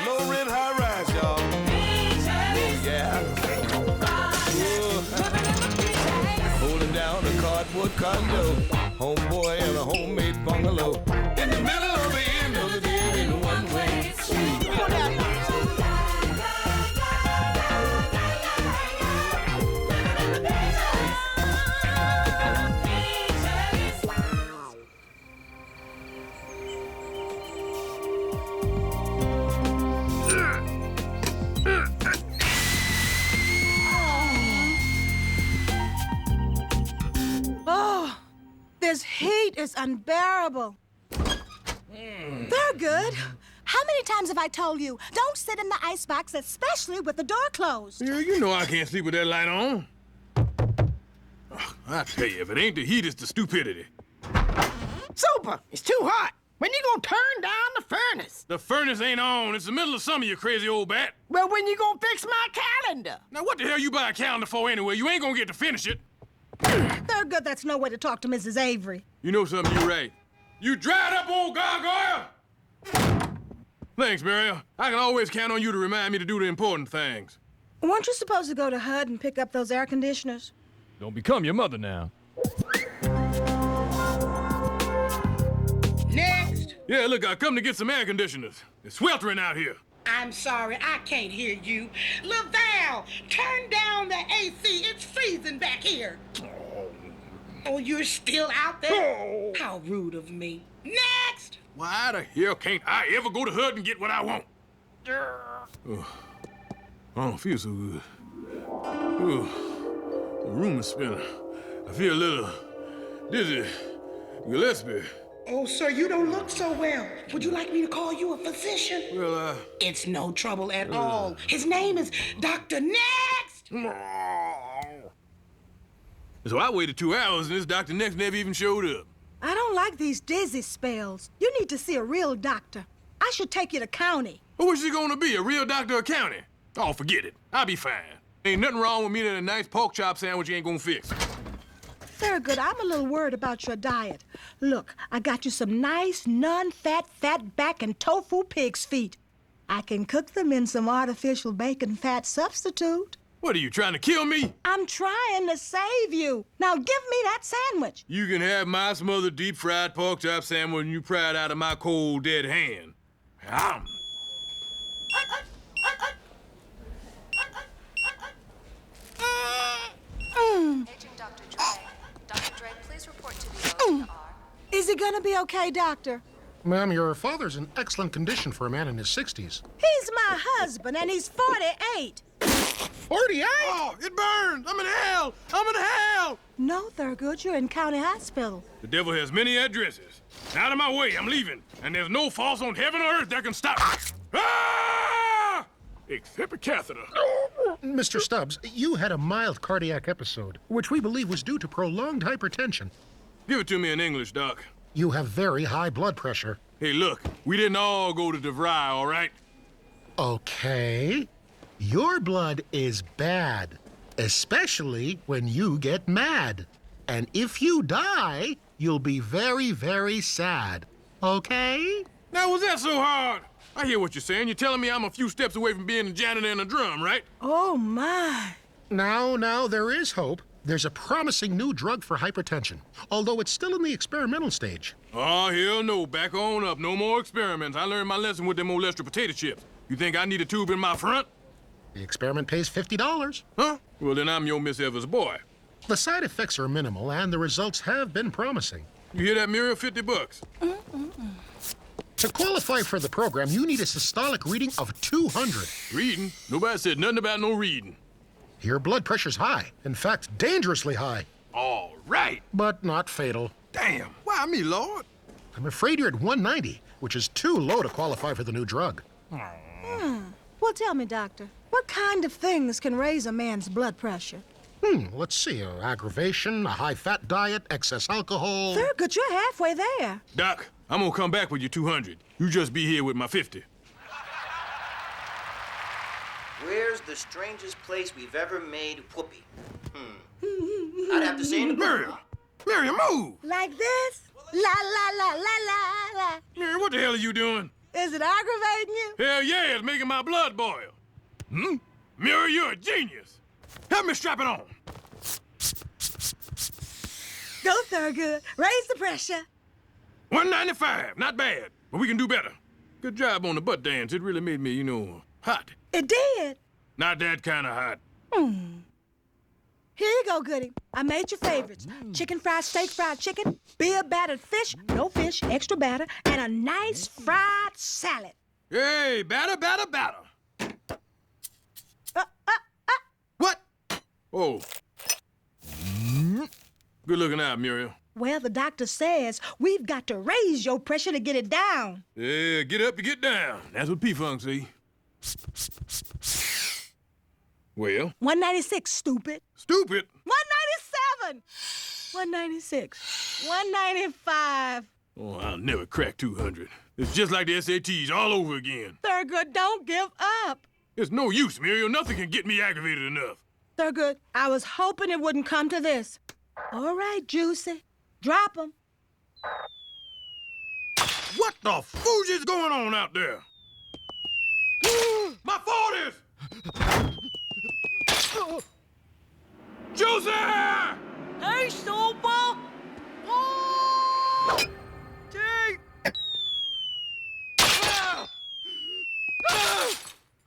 Low rent, high rise, y'all. Yeah. Holding down a cardboard condo. Homeboy and a homemade bungalow. In the middle of the end of the day in one way. Oh, this heat is unbearable. They're good. How many times have I told you, don't sit in the icebox, especially with the door closed? Yeah, you know I can't sleep with that light on. Ugh, I tell you, if it ain't the heat, it's the stupidity. Super! It's too hot. When you gonna turn down the furnace? The furnace ain't on. It's the middle of summer, you crazy old bat. Well, when you gonna fix my calendar? Now, what the hell you buy a calendar for anyway? You ain't gonna get to finish it. They're good. That's no way to talk to Mrs. Avery. You know something, you right. You dried up old gargoyle! Thanks, Muriel. I can always count on you to remind me to do the important things. Weren't you supposed to go to HUD and pick up those air conditioners? Don't become your mother now. Next! Yeah, look, I come to get some air conditioners. It's sweltering out here. I'm sorry, I can't hear you. Laval, turn down the AC. It's freezing back here. Oh, you're still out there? How rude of me. Next! Why the hell can't I ever go to HUD and get what I want? Oh, I don't feel so good. Oh, the room is spinning. I feel a little dizzy. Gillespie. Oh, sir, you don't look so well. Would you like me to call you a physician? Well, It's no trouble at all. His name is Dr. Next! So I waited 2 hours and this Dr. Next never even showed up. I don't like these dizzy spells. You need to see a real doctor. I should take you to county. Well, what's she gonna be, a real doctor of county? Oh, forget it. I'll be fine. Ain't nothing wrong with me that a nice pork chop sandwich ain't gonna fix. They're good. I'm a little worried about your diet. Look, I got you some nice, non-fat, fat back and tofu pig's feet. I can cook them in some artificial bacon fat substitute. What are you, trying to kill me? I'm trying to save you. Now give me that sandwich. You can have my smothered deep-fried pork chop sandwich when you pry it out of my cold, dead hand. Yum. Agent Dr. Dre. Dr. Dre, please report to the OTR. Is he gonna be okay, doctor? Ma'am, your father's in excellent condition for a man in his 60s. He's my husband, and he's 48. 48? Oh, it burns! I'm in hell! I'm in hell! No, Thurgood, you're in county hospital. The devil has many addresses. Out of my way, I'm leaving. And there's no force on heaven or earth that can stop me. Ah! Except a catheter. Mr. Stubbs, you had a mild cardiac episode, which we believe was due to prolonged hypertension. Give it to me in English, Doc. You have very high blood pressure. Hey, look, we didn't all go to DeVry, all right? Okay. Your blood is bad, especially when you get mad. And if you die, you'll be very, very sad. Okay? Now, was that so hard? I hear what you're saying. You're telling me I'm a few steps away from being a janitor in a drum, right? Oh, my. Now, there is hope. There's a promising new drug for hypertension, although it's still in the experimental stage. Oh, hell no. Back on up. No more experiments. I learned my lesson with them old extra potato chips. You think I need a tube in my front? The experiment pays $50. Huh? Well, then I'm your Miss Evers' boy. The side effects are minimal, and the results have been promising. You hear that, Muriel? $50. To qualify for the program, you need a systolic reading of 200. Reading? Nobody said nothing about no reading. Your blood pressure's high. In fact, dangerously high. All right. But not fatal. Damn. Why me, Lord? I'm afraid you're at 190, which is too low to qualify for the new drug. Well, tell me, doctor, what kind of things can raise a man's blood pressure? Let's see. Aggravation, a high-fat diet, excess alcohol. Thurgood, you're halfway there. Doc, I'm gonna come back with your 200. You just be here with my 50. Where's the strangest place we've ever made whoopee? I'd have to say in the Muriel! Muriel, move! Like this? La, la, la, la, la, la. Muriel, what the hell are you doing? Is it aggravating you? Hell yeah, it's making my blood boil. Muriel, you're a genius. Help me strap it on. Go, Thurgood. Raise the pressure. 195, not bad, but we can do better. Good job on the butt dance. It really made me, hot. It did. Not that kind of hot. Here you go, Goody. I made your favorites. Chicken fried steak, fried chicken, beer battered fish, no fish, extra batter, and a nice fried salad. Hey, batter. What? Oh. Good looking out, Muriel. Well, the doctor says we've got to raise your pressure to get it down. Yeah, get up to get down. That's what P-Funk say. Well? 196, stupid. Stupid? 197. 196. 195. Oh, I'll never crack 200. It's just like the SATs all over again. Thurgood, don't give up. It's no use, Muriel. Nothing can get me aggravated enough. Thurgood, I was hoping it wouldn't come to this. All right, Juicy. Drop 'em. What the fooge is going on out there? My 40s! Juicy! Hey, Super! Oh!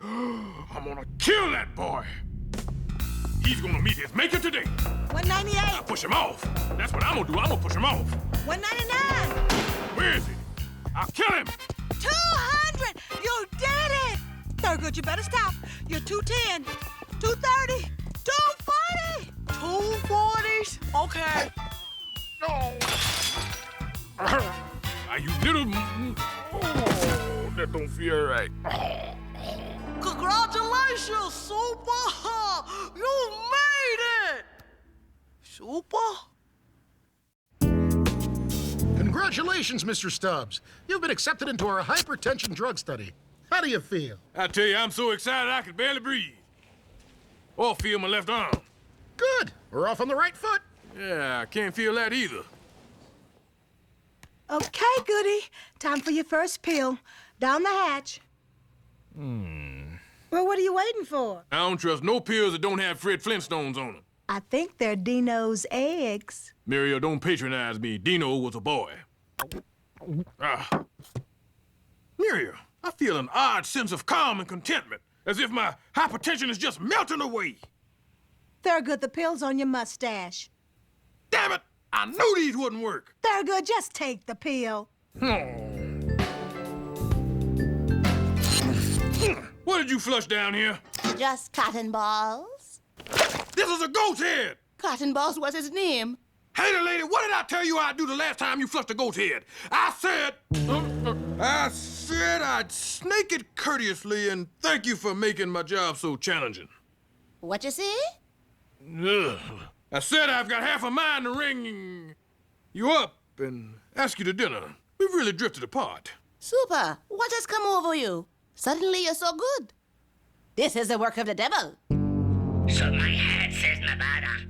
I'm gonna kill that boy. He's gonna meet his maker today. 198. I'll push him off. That's what I'm gonna do. I'm gonna push him off. 199. Where is he? I'll kill him. 200! You did it! Thurgood, you better stop. You're 210, 230, 240! 240s? Okay. Are you little... Oh, that don't feel right. Congratulations, Super! You made it! Super? Congratulations, Mr. Stubbs. You've been accepted into our hypertension drug study. How do you feel? I tell you, I'm so excited I could barely breathe. Or feel my left arm. Good. We're off on the right foot. Yeah, I can't feel that either. Okay, Goody. Time for your first pill. Down the hatch. Well, what are you waiting for? I don't trust no pills that don't have Fred Flintstones on them. I think they're Dino's eggs. Muriel, don't patronize me. Dino was a boy. Muriel, I feel an odd sense of calm and contentment, as if my hypertension is just melting away. Thurgood, the pill's on your mustache. Damn it! I knew these wouldn't work. Thurgood, just take the pill. What did you flush down here? Just cotton balls. This is a goat's head! Cotton balls was his name. Hey, there, lady, what did I tell you I'd do the last time you flushed a goat's head? I said I'd snake it courteously and thank you for making my job so challenging. What you say? Ugh. I said I've got half a mind to ring you up and ask you to dinner. We've really drifted apart. Super, what has come over you? Suddenly you're so good. This is the work of the devil. So my hat says Nevada,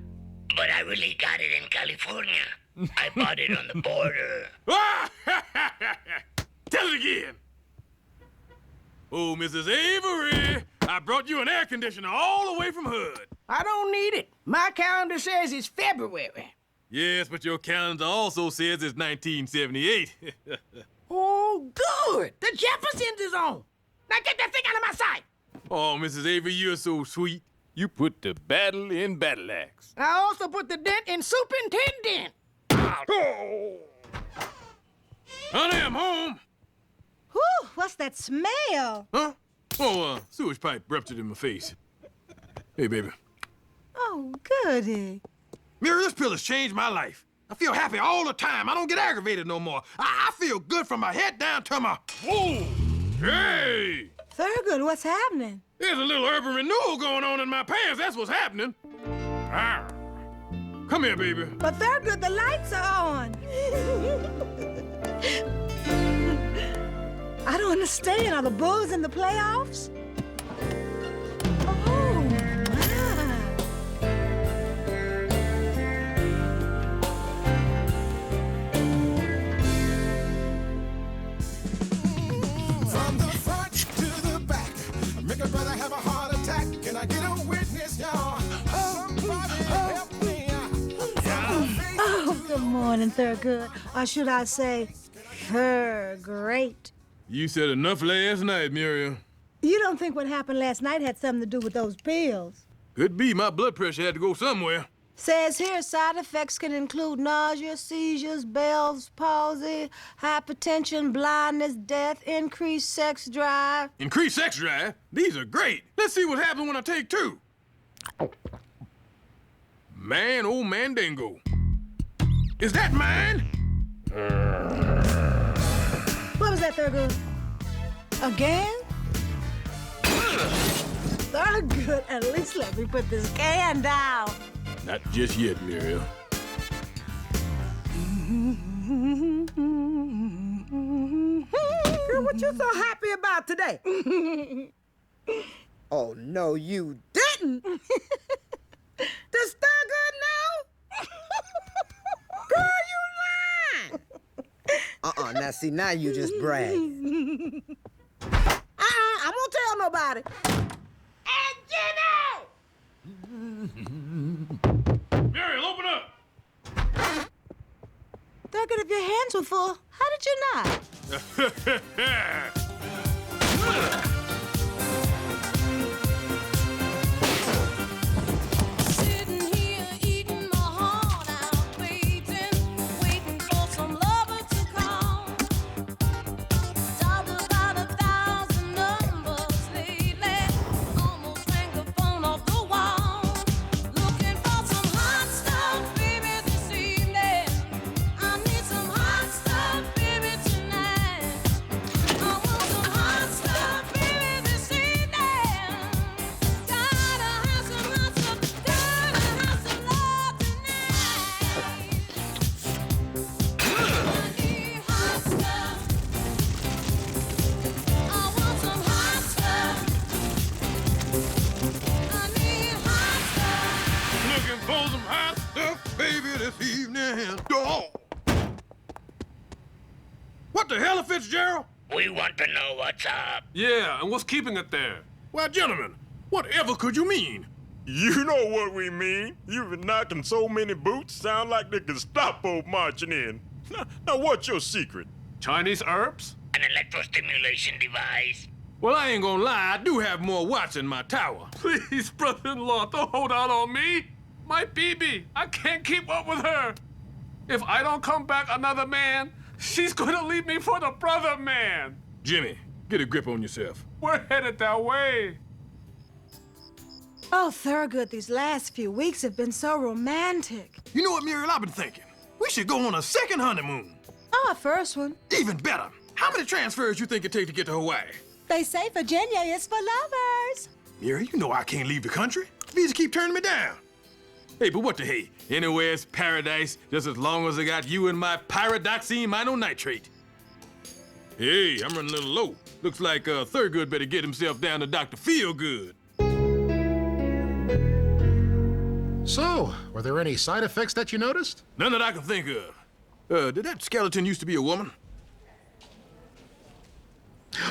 but I really got it in California. I bought it on the border. Tell it again. Oh, Mrs. Avery, I brought you an air conditioner all the way from Hood. I don't need it. My calendar says it's February. Yes, but your calendar also says it's 1978. Oh, good. The Jeffersons is on. Now get that thing out of my sight. Oh, Mrs. Avery, you're so sweet. You put the battle in battle axe. I also put the dent in superintendent. Oh. Honey, I'm home. Whew, what's that smell? Huh? Oh, sewage pipe ruptured in my face. Hey, baby. Oh, goody. Mira, this pill has changed my life. I feel happy all the time. I don't get aggravated no more. I feel good from my head down to my... Whoa! Hey! Thurgood, what's happening? There's a little urban renewal going on in my pants. That's what's happening. Ah. Come here, baby. But Thurgood, the lights are on. I don't understand. Are the Bulls in the playoffs? Oh, my. From the front to the back, make a brother have a heart attack. Can I get a witness, y'all? Somebody help me. Oh, good morning, Thurgood. Or should I say, Great. You said enough last night, Muriel. You don't think what happened last night had something to do with those pills? Could be my blood pressure had to go somewhere. Says here side effects can include nausea, seizures, Bell's palsy, hypertension, blindness, death, increased sex drive. Increased sex drive? These are great. Let's see what happens when I take two. Man, oh Mandingo. Is that mine? What was that, Thurgood? Again? Thurgood, at least let me put this can down. Not just yet, Muriel. Girl, what you so happy about today? Oh, no, you didn't. This Thurgood now? Girl, you lying. Now see, now you just brag. I won't tell nobody. And Muriel, open up! Thurgood, if your hands were full, how did you not? Sitting here eating my heart out, waiting for some lover to come. Dialed about 1,000 numbers lately, almost rang the phone off the wall. Looking for some hot stuff, baby, this evening. I need some hot stuff, baby, tonight. I want some hot stuff, baby, this evening. Gotta have some hot stuff, gotta have some love tonight. I need hot stuff. I want some hot stuff. I need hot stuff. Looking for some hot stuff, baby, this evening. Oh. What the hell, Fitzgerald? We want to know what's up. Yeah, and what's keeping it there? Well, gentlemen, whatever could you mean? You know what we mean. You've been knocking so many boots, sound like the Gestapo marching in. Now what's your secret? Chinese herbs? An electrostimulation device. Well, I ain't gonna lie, I do have more watts in my tower. Please, brother-in-law, don't hold out on me. My BB, I can't keep up with her. If I don't come back another man, she's gonna leave me for the brother man. Jimmy, get a grip on yourself. We're headed that way. Oh, Thurgood, these last few weeks have been so romantic. You know what, Muriel, I've been thinking? We should go on a second honeymoon. Oh, a first one. Even better. How many transfers you think it take to get to Hawaii? They say Virginia is for lovers. Muriel, you know I can't leave the country. Visa keep turning me down. Hey, but what the hey? Anywhere's paradise, just as long as I got you and my pyridoxine mononitrate. Hey, I'm running a little low. Looks like Thurgood better get himself down to Dr. Feelgood. So, were there any side effects that you noticed? None that I can think of. Did that skeleton used to be a woman?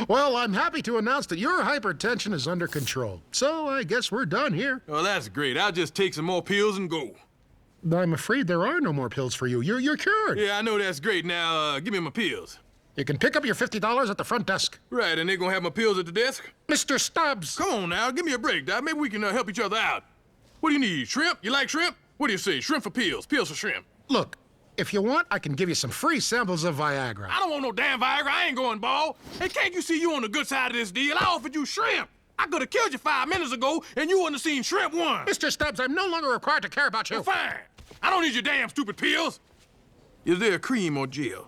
Well, I'm happy to announce that your hypertension is under control. So I guess we're done here. Oh, that's great. I'll just take some more pills and go. I'm afraid there are no more pills for you. You're cured. Yeah, I know that's great. Now, give me my pills. You can pick up your $50 at the front desk. Right, and they're gonna have my pills at the desk? Mr. Stubbs! Come on now, give me a break, Doc. Maybe we can help each other out. What do you need, shrimp? You like shrimp? What do you say, shrimp for pills, pills for shrimp? Look, if you want, I can give you some free samples of Viagra. I don't want no damn Viagra. I ain't going bald. Hey, can't you see you on the good side of this deal? I offered you shrimp. I could have killed you 5 minutes ago, and you wouldn't have seen shrimp once. Mr. Stubbs, I'm no longer required to care about you. Well, fine. I don't need your damn stupid pills. Is there cream or gel?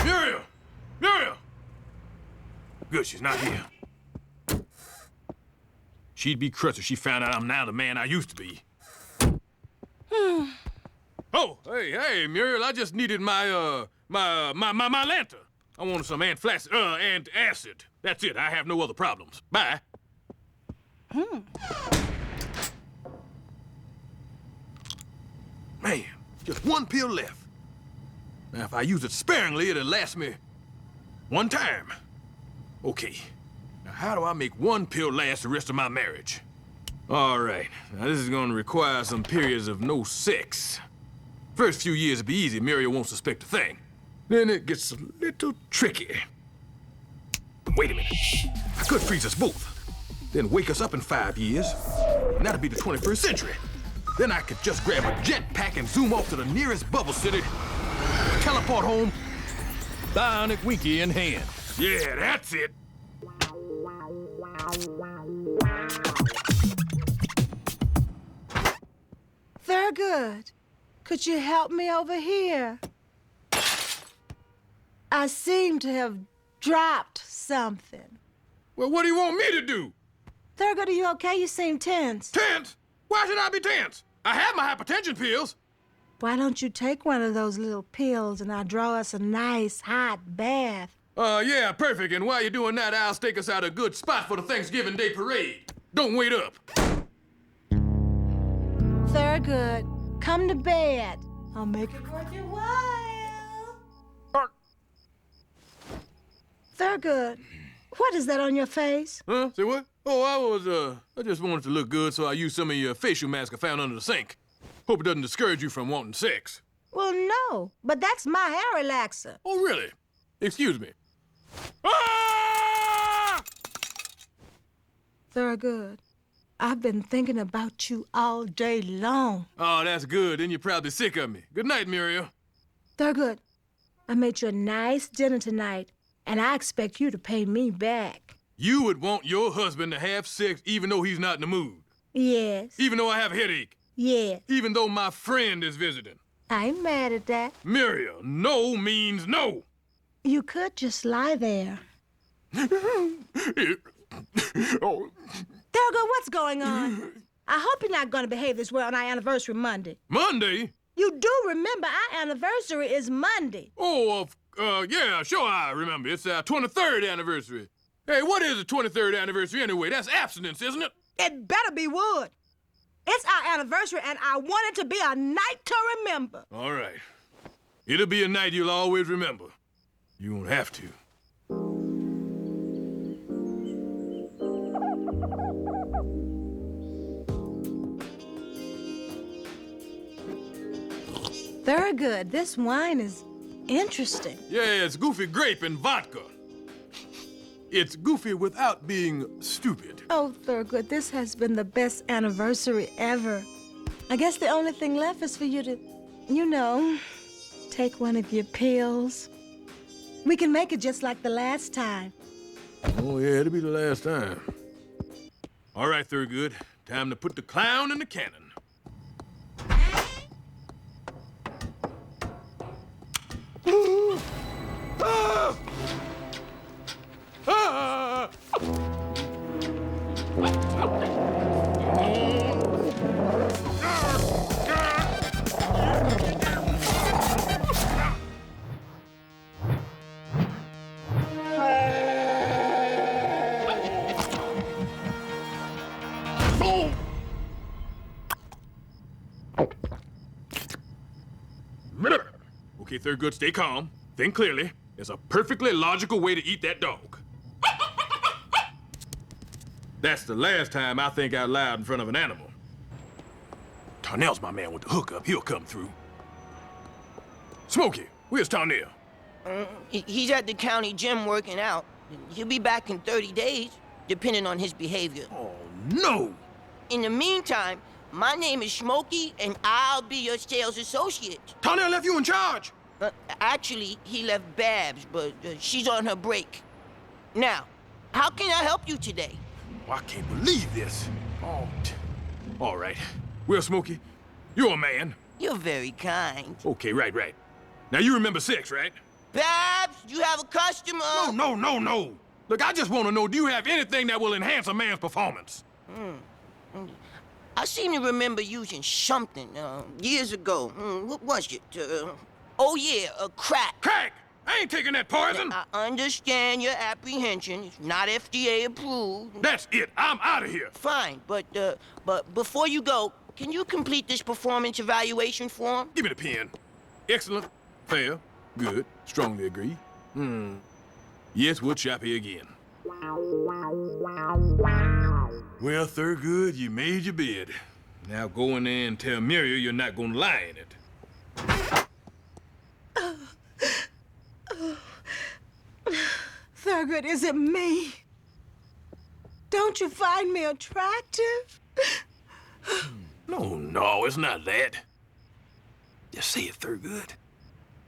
Muriel! Muriel! Good, she's not here. She'd be crushed if she found out I'm now the man I used to be. Oh, hey, Muriel, I just needed my Lanta. I wanted some antacid. That's it. I have no other problems. Bye. Man, just one pill left. Now, if I use it sparingly, it'll last me one time. Okay. Now, how do I make one pill last the rest of my marriage? All right. Now, this is gonna require some periods of no sex. First few years will be easy. Muriel won't suspect a thing. Then it gets a little tricky. Wait a minute. I could freeze us both. Then wake us up in 5 years. And that'll be the 21st century. Then I could just grab a jetpack and zoom off to the nearest bubble city. Teleport home. Bionic Winky in hand. Yeah, that's it. Thurgood, could you help me over here? I seem to have dropped something. Well, what do you want me to do? Thurgood, are you okay? You seem tense. Tense? Why should I be tense? I have my hypertension pills. Why don't you take one of those little pills and I'll draw us a nice hot bath? Yeah, perfect. And while you're doing that, I'll stake us out a good spot for the Thanksgiving Day parade. Don't wait up. Thurgood, come to bed. I'll make it worth your while. Thurgood, what is that on your face? Huh? Say what? Oh, I just wanted to look good, so I used some of your facial mask I found under the sink. Hope it doesn't discourage you from wanting sex. Well, no, but that's my hair relaxer. Oh, really? Excuse me. Ah! Thurgood, I've been thinking about you all day long. Oh, that's good. Then you're probably sick of me. Good night, Muriel. Thurgood, I made you a nice dinner tonight, and I expect you to pay me back. You would want your husband to have sex even though he's not in the mood. Yes. Even though I have a headache. Yes. Even though my friend is visiting. I ain't mad at that. Muriel, no means no. You could just lie there. Oh. Thurgood, what's going on? I hope you're not going to behave this way on our anniversary Monday. Monday? You do remember our anniversary is Monday. Oh, yeah, sure I remember. It's our 23rd anniversary. Hey, what is the 23rd anniversary anyway? That's abstinence, isn't it? It better be wood. It's our anniversary, and I want it to be a night to remember. All right. It'll be a night you'll always remember. You won't have to. Thurgood, this wine is interesting. Yeah, it's goofy grape and vodka. It's goofy without being stupid. Oh, Thurgood, this has been the best anniversary ever. I guess the only thing left is for you to, you know, take one of your pills. We can make it just like the last time. Oh, yeah, it'll be the last time. All right, Thurgood. Time to put the clown in the cannon. Ah! Ah! Okay, Thurgood, stay calm. Think clearly. There's a perfectly logical way to eat that dog. That's the last time I think out loud in front of an animal. Tarnell's my man with the hookup. He'll come through. Smokey, where's Tarnell? He's at the county gym working out. He'll be back in 30 days, depending on his behavior. Oh, no! In the meantime, my name is Smokey, and I'll be your sales associate. Tarnell left you in charge! Actually, he left Babs, but she's on her break. Now, how can I help you today? Oh, I can't believe this. Oh, all right. Well, Smokey, you're a man. You're very kind. Okay, right. Now, you remember 6, right? Babs, you have a customer? No. Look, I just want to know, do you have anything that will enhance a man's performance? I seem to remember using something years ago. What was it? Oh, yeah, crack. Crack? I ain't taking that poison. I understand your apprehension. It's not FDA approved. That's it. I'm out of here. Fine, but before you go, can you complete this performance evaluation form? Give me the pen. Excellent, fair, Good. Strongly agree. Yes, wood shop here again. Well, Thurgood, you made your bid. Now go in there and tell Muriel you're not gonna lie in it. Thurgood, is it me? Don't you find me attractive? No, it's not that. Just say it, Thurgood.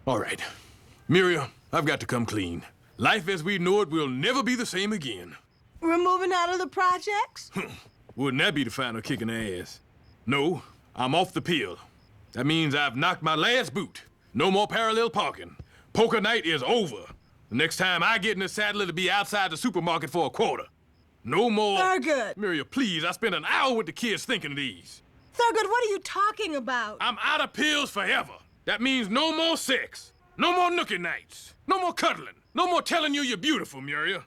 All right. Muriel, I've got to come clean. Life as we know it will never be the same again. We're moving out of the projects? Wouldn't that be the final kick in the ass? No, I'm off the pill. That means I've knocked my last boot. No more parallel parking. Poker night is over. The next time I get in the saddle, it'll be outside the supermarket for a quarter. No more... Thurgood! Muriel, please, I spent an hour with the kids thinking of these. Thurgood, what are you talking about? I'm out of pills forever. That means no more sex. No more nookie nights. No more cuddling. No more telling you you're beautiful, Muriel.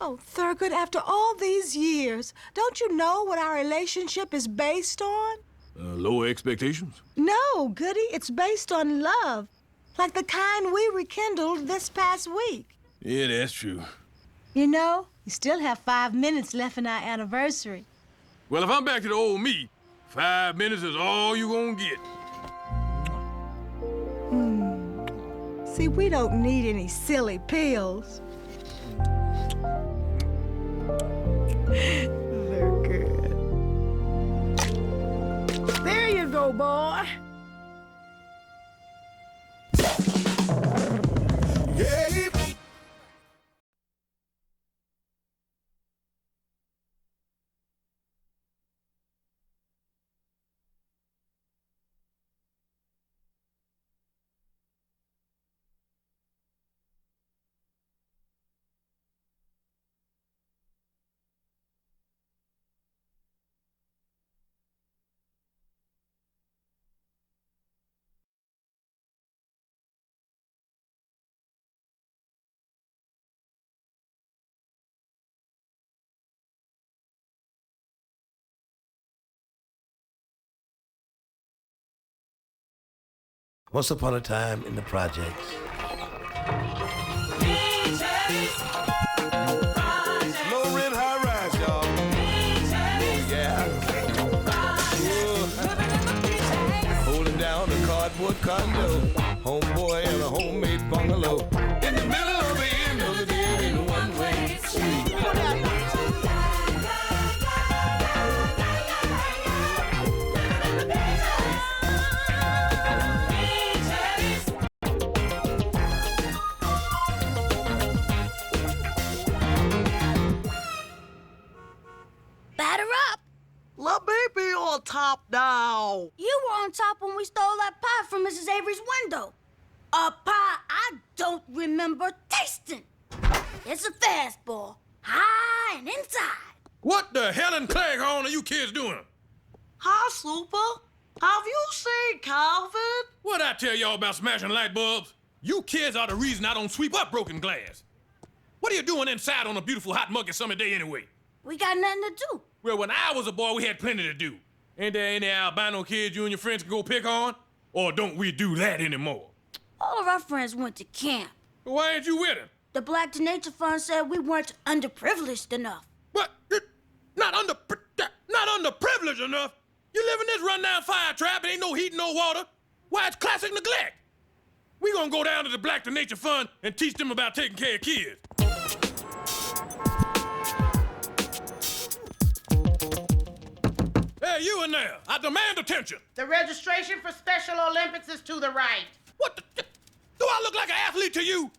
Oh, Thurgood, after all these years, don't you know what our relationship is based on? Lower expectations? No, Goody, it's based on love. Like the kind we rekindled this past week. Yeah, that's true. You know, you still have 5 minutes left in our anniversary. Well, if I'm back to the old me, 5 minutes is all you gonna get. See, we don't need any silly pills. They're good. There you go, boy. Yeah. Once upon a time in the projects. Low rent, high rise, y'all. Yeah. Holding down a cardboard condo. Homeboy and a homemade bungalow. In the middle of the end of the day in one way street. Batter up! Let me be on top now. You were on top when we stole that pie from Mrs. Avery's window. A pie I don't remember tasting. It's a fastball, high and inside. What the hell in Cleghorn are you kids doing? Hi, Super. Have you seen Calvin? What'd I tell y'all about smashing light bulbs? You kids are the reason I don't sweep up broken glass. What are you doing inside on a beautiful hot muggy summer day anyway? We got nothing to do. Well, when I was a boy, we had plenty to do. Ain't there any albino kids you and your friends can go pick on? Or don't we do that anymore? All of our friends went to camp. Why ain't you with them? The Black to Nature Fund said we weren't underprivileged enough. What? Not underprivileged enough? You live in this rundown fire trap, and ain't no heat, no water. Why, it's classic neglect. We gonna go down to the Black to Nature Fund and teach them about taking care of kids. Hey, you in there! I demand attention! The registration for Special Olympics is to the right. What the... Do I look like an athlete to you?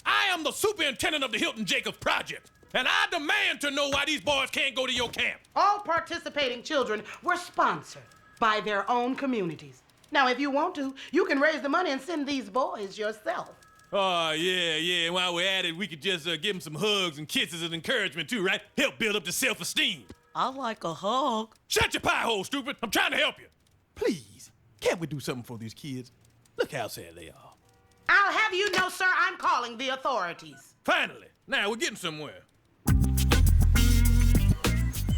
I am the superintendent of the Hilton Jacobs Project, and I demand to know why these boys can't go to your camp. All participating children were sponsored by their own communities. Now, if you want to, you can raise the money and send these boys yourself. Oh, yeah. While we're at it, we could just give them some hugs and kisses and encouragement, too, right? Help build up the self-esteem. I like a hug. Shut your pie hole, stupid. I'm trying to help you. Please, can't we do something for these kids? Look how sad they are. I'll have you know, sir, I'm calling the authorities. Finally. Now we're getting somewhere.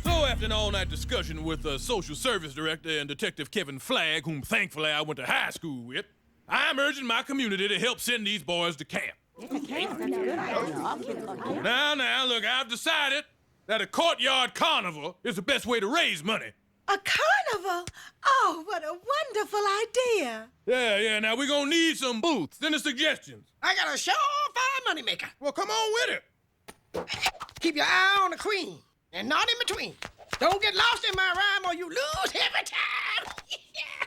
So after an all-night discussion with Social Service Director and Detective Kevin Flagg, whom thankfully I went to high school with, I'm urging my community to help send these boys to camp. Now, look, I've decided that a courtyard carnival is the best way to raise money. A carnival? Oh, what a wonderful idea. Yeah, now we're gonna need some booths. Send us suggestions. I got a surefire moneymaker. Well, come on with it. Keep your eye on the queen and not in between. Don't get lost in my rhyme or you lose every time.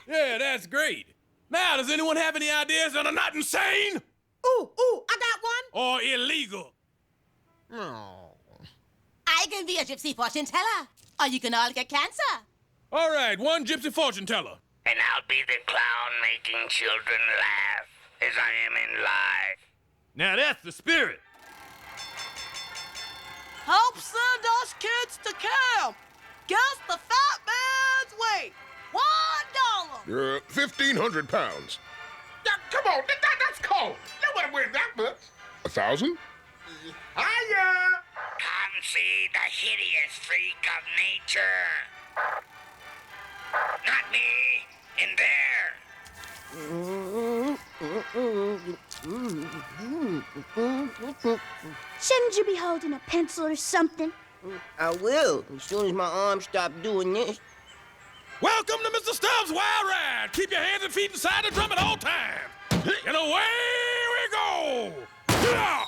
Yeah, that's great. Now, does anyone have any ideas that are not insane? Ooh, I got one. Or illegal? Oh. I can be a gypsy fortune teller, or you can all get cancer. All right, one gypsy fortune teller. And I'll be the clown making children laugh as I am in life. Now that's the spirit. Help send us kids to camp. Guess the fat man's weight. $1. 1,500 pounds. Come on, that's cold. Nobody weighs that much. 1,000? Hiya! Come see the hideous freak of nature. Not me, in there. Shouldn't you be holding a pencil or something? I will, as soon as my arms stop doing this. Welcome to Mr. Stubbs' Wild Ride. Keep your hands and feet inside the drum at all times. And away we go. Yeah.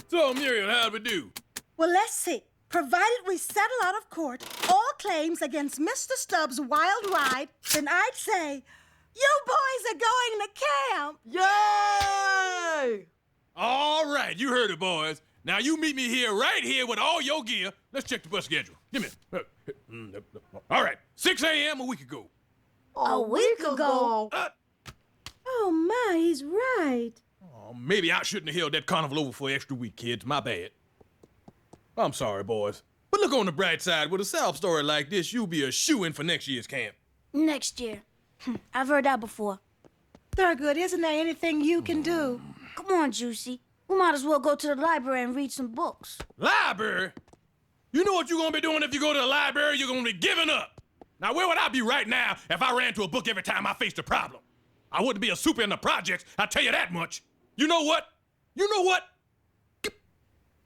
So, Muriel, how'd we do? Well, let's see. Provided we settle out of court all claims against Mr. Stubbs' wild ride, then I'd say, you boys are going to camp. Yay! All right, you heard it, boys. Now you meet me right here with all your gear. Let's check the bus schedule. Give me. All right, 6 a.m. a week ago. A week ago? Oh, my, he's right. Oh, maybe I shouldn't have held that carnival over for an extra week, kids. My bad. I'm sorry, boys. But look on the bright side. With a South story like this, you'll be a shoo-in for next year's camp. Next year. I've heard that before. Thurgood, isn't there anything you can do? Come on, Juicy. We might as well go to the library and read some books. Library? You know what you're gonna be doing if you go to the library? You're gonna be giving up. Now, where would I be right now if I ran to a book every time I faced a problem? I wouldn't be a super in the projects, I'll tell you that much. You know what?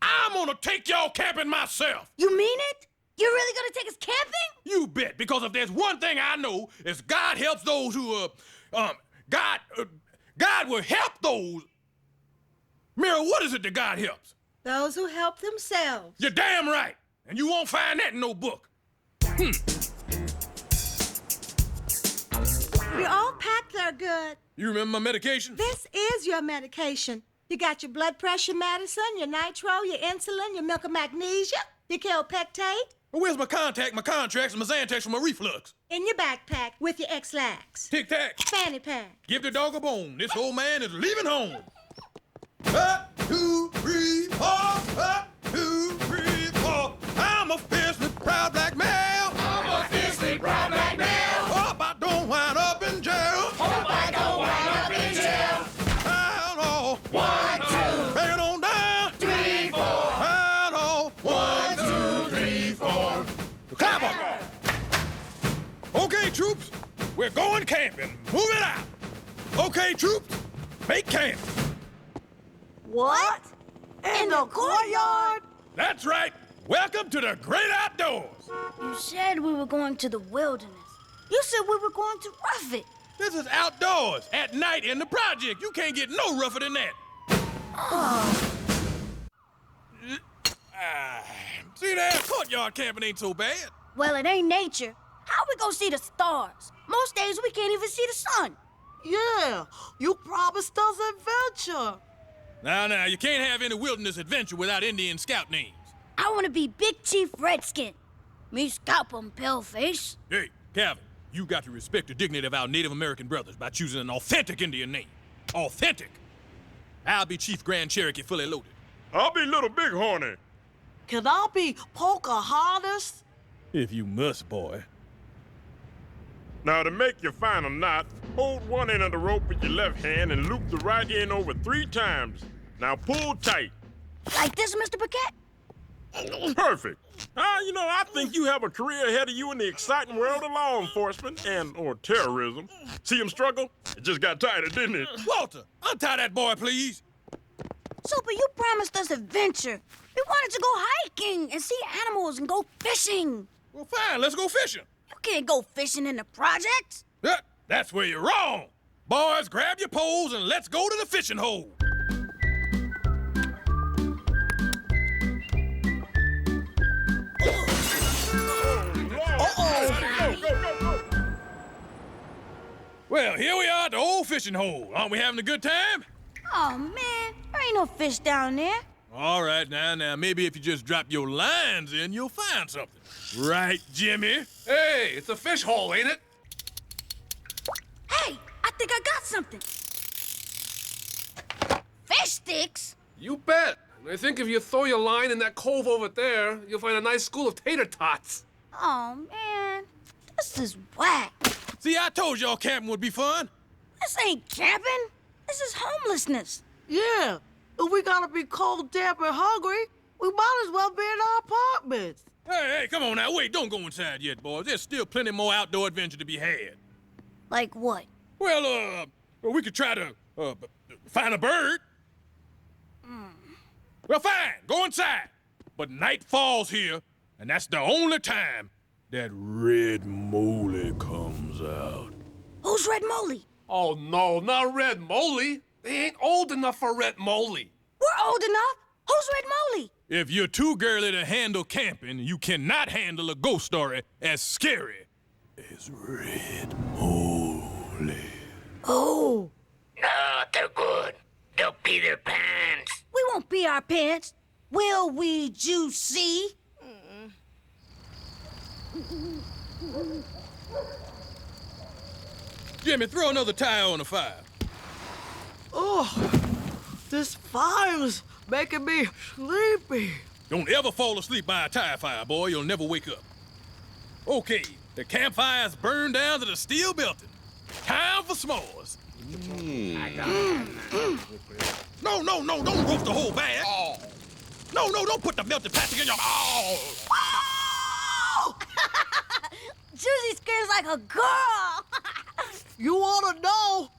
I'm gonna take y'all camping myself. You mean it? You're really gonna take us camping? You bet, because if there's one thing I know, is God helps those who, God will help those. Mira, what is it that God helps? Those who help themselves. You're damn right. And you won't find that in no book. You're all packed, Thurgood. You remember my medication? This is your medication. You got your blood pressure medicine, your nitro, your insulin, your milk of magnesia, your Kelpectate. Where's my contact, my contracts, and my Xantax for my reflux? In your backpack with your X-Lax. Tic-tac. Fanny pack. Give the dog a bone. This old man is leaving home. 1, 2, 3, 4. 1, 2, 3, 4. I'm a fiercely proud black male. I'm a fiercely proud black male. Hope I don't wind up in jail. Hope I don't wind up in jail. Down, oh. 1, 2. Bring it on down. 3, 4. Down, oh. 1, 2, 3, 4. Clap 'em. Okay, troops. We're going camping. Move it out. Okay, troops. Make camp. What? In the courtyard? That's right. Welcome to the great outdoors. You said we were going to the wilderness. You said we were going to rough it. This is outdoors, at night in the project. You can't get no rougher than that. See there, courtyard camping ain't so bad. Well, it ain't nature. How we gonna see the stars? Most days we can't even see the sun. Yeah, you promised us adventure. Now, you can't have any wilderness adventure without Indian scout names. I want to be Big Chief Redskin. Me scalp 'em, paleface. Hey, Calvin, you got to respect the dignity of our Native American brothers by choosing an authentic Indian name. Authentic. I'll be Chief Grand Cherokee fully loaded. I'll be Little Bighorny. Can I be Pocahontas? If you must, boy. Now, to make your final knot, hold one end of the rope with your left hand and loop the right end over 3 times. Now pull tight. Like this, Mr. Paquette? Perfect. I think you have a career ahead of you in the exciting world of law enforcement or terrorism. See him struggle? It just got tighter, didn't it? Walter, untie that boy, please. Super, you promised us adventure. We wanted to go hiking and see animals and go fishing. Well, fine, let's go fishing. You can't go fishing in the projects. That's where you're wrong. Boys, grab your poles and let's go to the fishing hole. Well, here we are at the old fishing hole. Aren't we having a good time? Oh, man, there ain't no fish down there. All right, now, maybe if you just drop your lines in, you'll find something. Right, Jimmy? Hey, it's a fish hole, ain't it? Hey, I think I got something. Fish sticks? You bet. I think if you throw your line in that cove over there, you'll find a nice school of tater tots. Oh, man, this is whack. See, I told y'all camping would be fun. This ain't camping. This is homelessness. Yeah, if we gotta be cold, damp, and hungry, we might as well be in our apartments. Hey, come on now. Wait, don't go inside yet, boys. There's still plenty more outdoor adventure to be had. Like what? Well, we could try to, find a bird. Well, fine. Go inside. But night falls here, and that's the only time that Red Moley comes out. Who's Red Moley? Oh, no, not Red Moley. They ain't old enough for Red Moley. We're old enough. Who's Red Moley? If you're too girly to handle camping, you cannot handle a ghost story as scary as Red Moley. Oh. No, they're good. They'll pee their pants. We won't pee our pants. Will we, Juicy? Jimmy, throw another tire on the fire. Oh, this fire's making me sleepy. Don't ever fall asleep by a tire fire, boy. You'll never wake up. Okay, the campfire's burned down to the steel belting. Time for s'mores. No, don't roast the whole bag. Oh. No, don't put the melted plastic in your mouth. Oh! Juicy screams like a girl. You wanna know?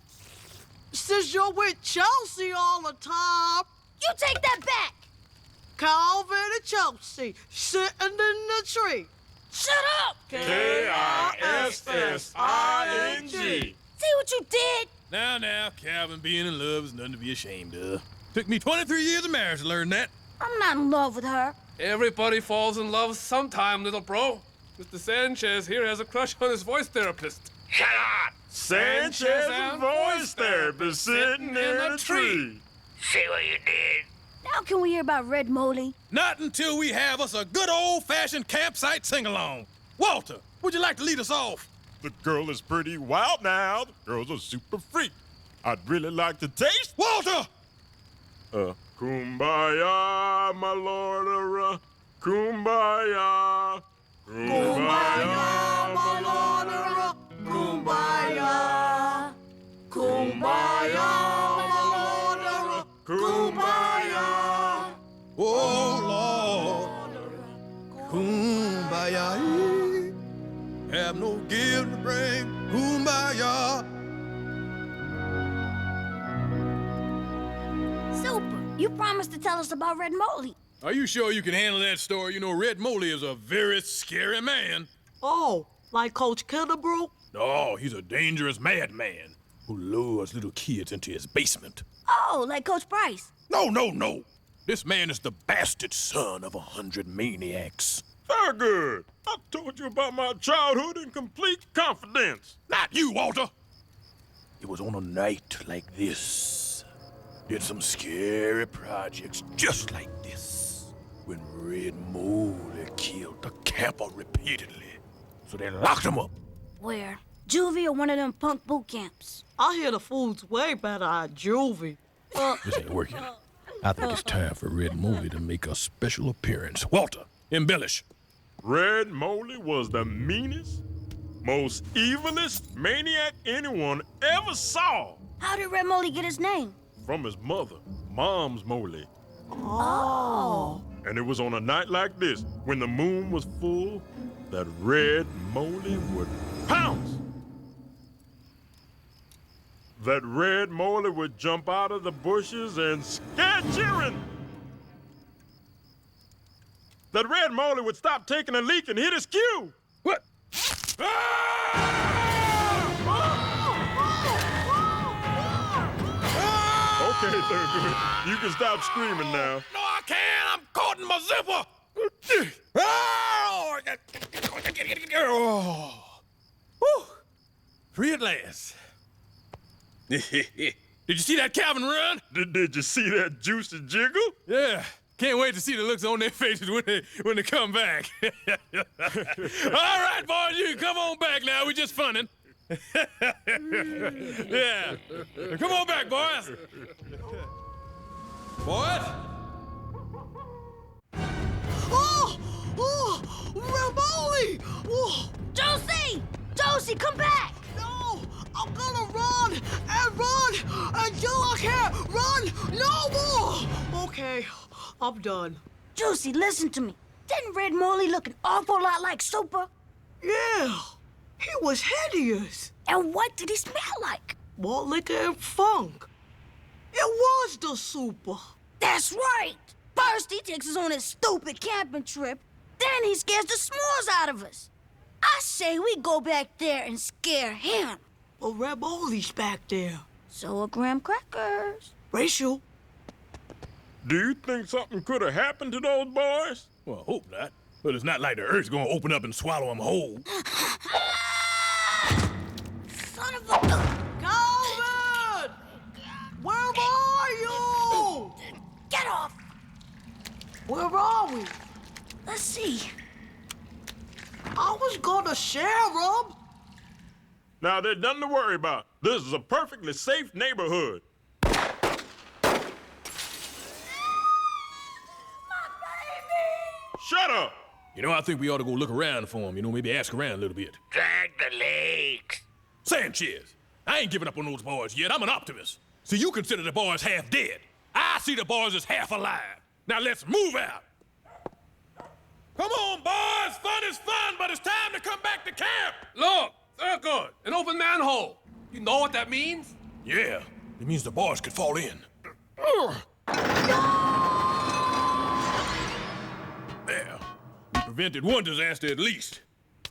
Since you're with Chelsea all the time. You take that back. Calvin and Chelsea sitting in the tree. Shut up. K-I-S-S-I-N-G. See what you did? Now, Calvin being in love is nothing to be ashamed of. Took me 23 years of marriage to learn that. I'm not in love with her. Everybody falls in love sometime, little bro. Mr. Sanchez here has a crush on his voice therapist. Shut up! Sanchez's voice therapist sitting in a tree. See what you did? Now can we hear about Red Moley? Not until we have us a good old-fashioned campsite sing-along. Walter, would you like to lead us off? The girl is pretty wild now. The girl's a super freak. I'd really like to taste. Walter! Kumbaya, my lord, kumbaya. Kumbaya, my lord, kumbaya. Kumbaya, my lord, kumbaya. Oh, Lord, kumbaya. Have no gift to bring, kumbaya. Super, you promised to tell us about Red Moley. Are you sure you can handle that story? You know, Red Moley is a very scary man. Oh, like Coach Killebrew? No, he's a dangerous madman who lures little kids into his basement. Oh, like Coach Price. No. This man is the bastard son of 100 maniacs. Very good. I told you about my childhood in complete confidence. Not you, Walter. It was on a night like this. Did some scary projects just like this when Red Moley killed the camper repeatedly. So they locked him up. Where? Juvie or one of them punk boot camps? I hear the food's way better at Juvie. This ain't working. I think it's time for Red Moley to make a special appearance. Walter, embellish. Red Moley was the meanest, most evilest maniac anyone ever saw. How did Red Moley get his name? From his mother, Mom's Moley. Oh. And it was on a night like this, when the moon was full, that Red Moley would pounce. That Red Moley would jump out of the bushes and scare children. That Red Moley would stop taking a leak and hit his cue. What? Okay, Thurgood, you can stop screaming now. No, I can't. I'm caught in my zipper. Whew. Free at last. Did you see that Calvin run? Did you see that juicy jiggle? Yeah. Can't wait to see the looks on their faces when they come back. All right, boys, you can come on back now. We're just funning. Yeah. Come on back, boys. Boys? Ramoli! Oh. Josie! Josie, come back! No! I'm gonna run until I can't run no more! Okay, I'm done. Josie, listen to me. Didn't Red Moley look an awful lot like Super? Yeah, he was hideous. And what did he smell like? Malt liquor and funk. It was the Super. That's right. First, he takes us on his stupid camping trip. Then he scares the s'mores out of us. I say we go back there and scare him. Well, Red Moley's back there. So are graham crackers. Rachel. Do you think something could have happened to those boys? Well, I hope not. But it's not like the earth's gonna open up and swallow them whole. Son of a... Calvin! Where are you? Get off! Where are we? Let's see. I was gonna share them. Now, there's nothing to worry about. This is a perfectly safe neighborhood. Shut up! You know, I think we ought to go look around for him. You know, maybe ask around a little bit. Drag the legs. Sanchez, I ain't giving up on those boys yet. I'm an optimist. See, you consider the boys half dead. I see the boys as half alive. Now let's move out. Come on, boys. Fun is fun, but it's time to come back to camp. Look, Thurgood, an open manhole. You know what that means? Yeah, it means the boys could fall in. There. We prevented one disaster at least.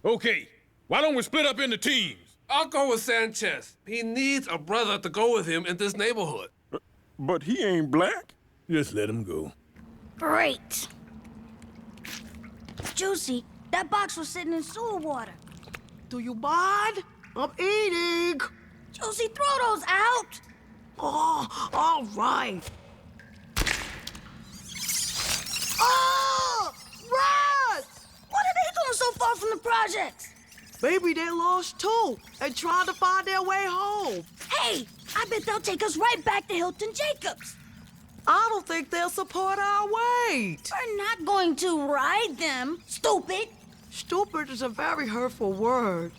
Okay, why don't we split up into teams? I'll go with Sanchez. He needs a brother to go with him in this neighborhood. But he ain't black. Just let him go. Great. Juicy, that box was sitting in sewer water. Do you mind? I'm eating. Josie, throw those out. Oh, all right. Oh, rats! What are they doing so far from the projects? Maybe they lost too and trying to find their way home. Hey, I bet they'll take us right back to Hilton Jacobs. I don't think they'll support our weight. We're not going to ride them, stupid. Stupid is a very hurtful word.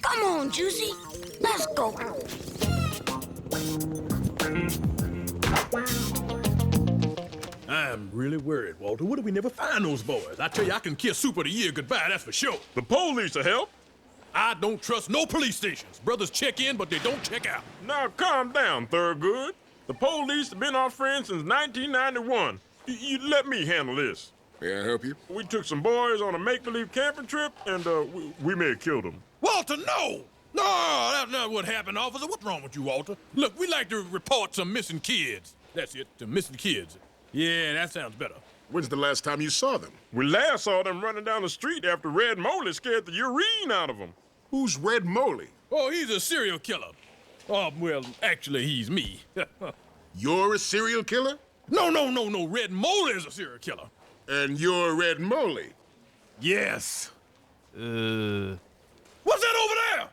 Come on, Juicy. Let's go. I'm really worried, Walter. What if we never find those boys? I tell you, I can kiss Super the year goodbye, that's for sure. The police will help. I don't trust no police stations. Brothers check in, but they don't check out. Now, calm down, Thurgood. The police have been our friends since 1991. You let me handle this. May I help you? We took some boys on a make-believe camping trip, and we may have killed them. Walter, no! No, that's not what happened, officer. What's wrong with you, Walter? Look, we like to report some missing kids. That's it, some missing kids. Yeah, that sounds better. When's the last time you saw them? We last saw them running down the street after Red Moley scared the urine out of them. Who's Red Moley? Oh, he's a serial killer. Oh, well, actually, he's me. You're a serial killer? No. Red Moley is a serial killer. And you're Red Moley? Yes. What's that over there?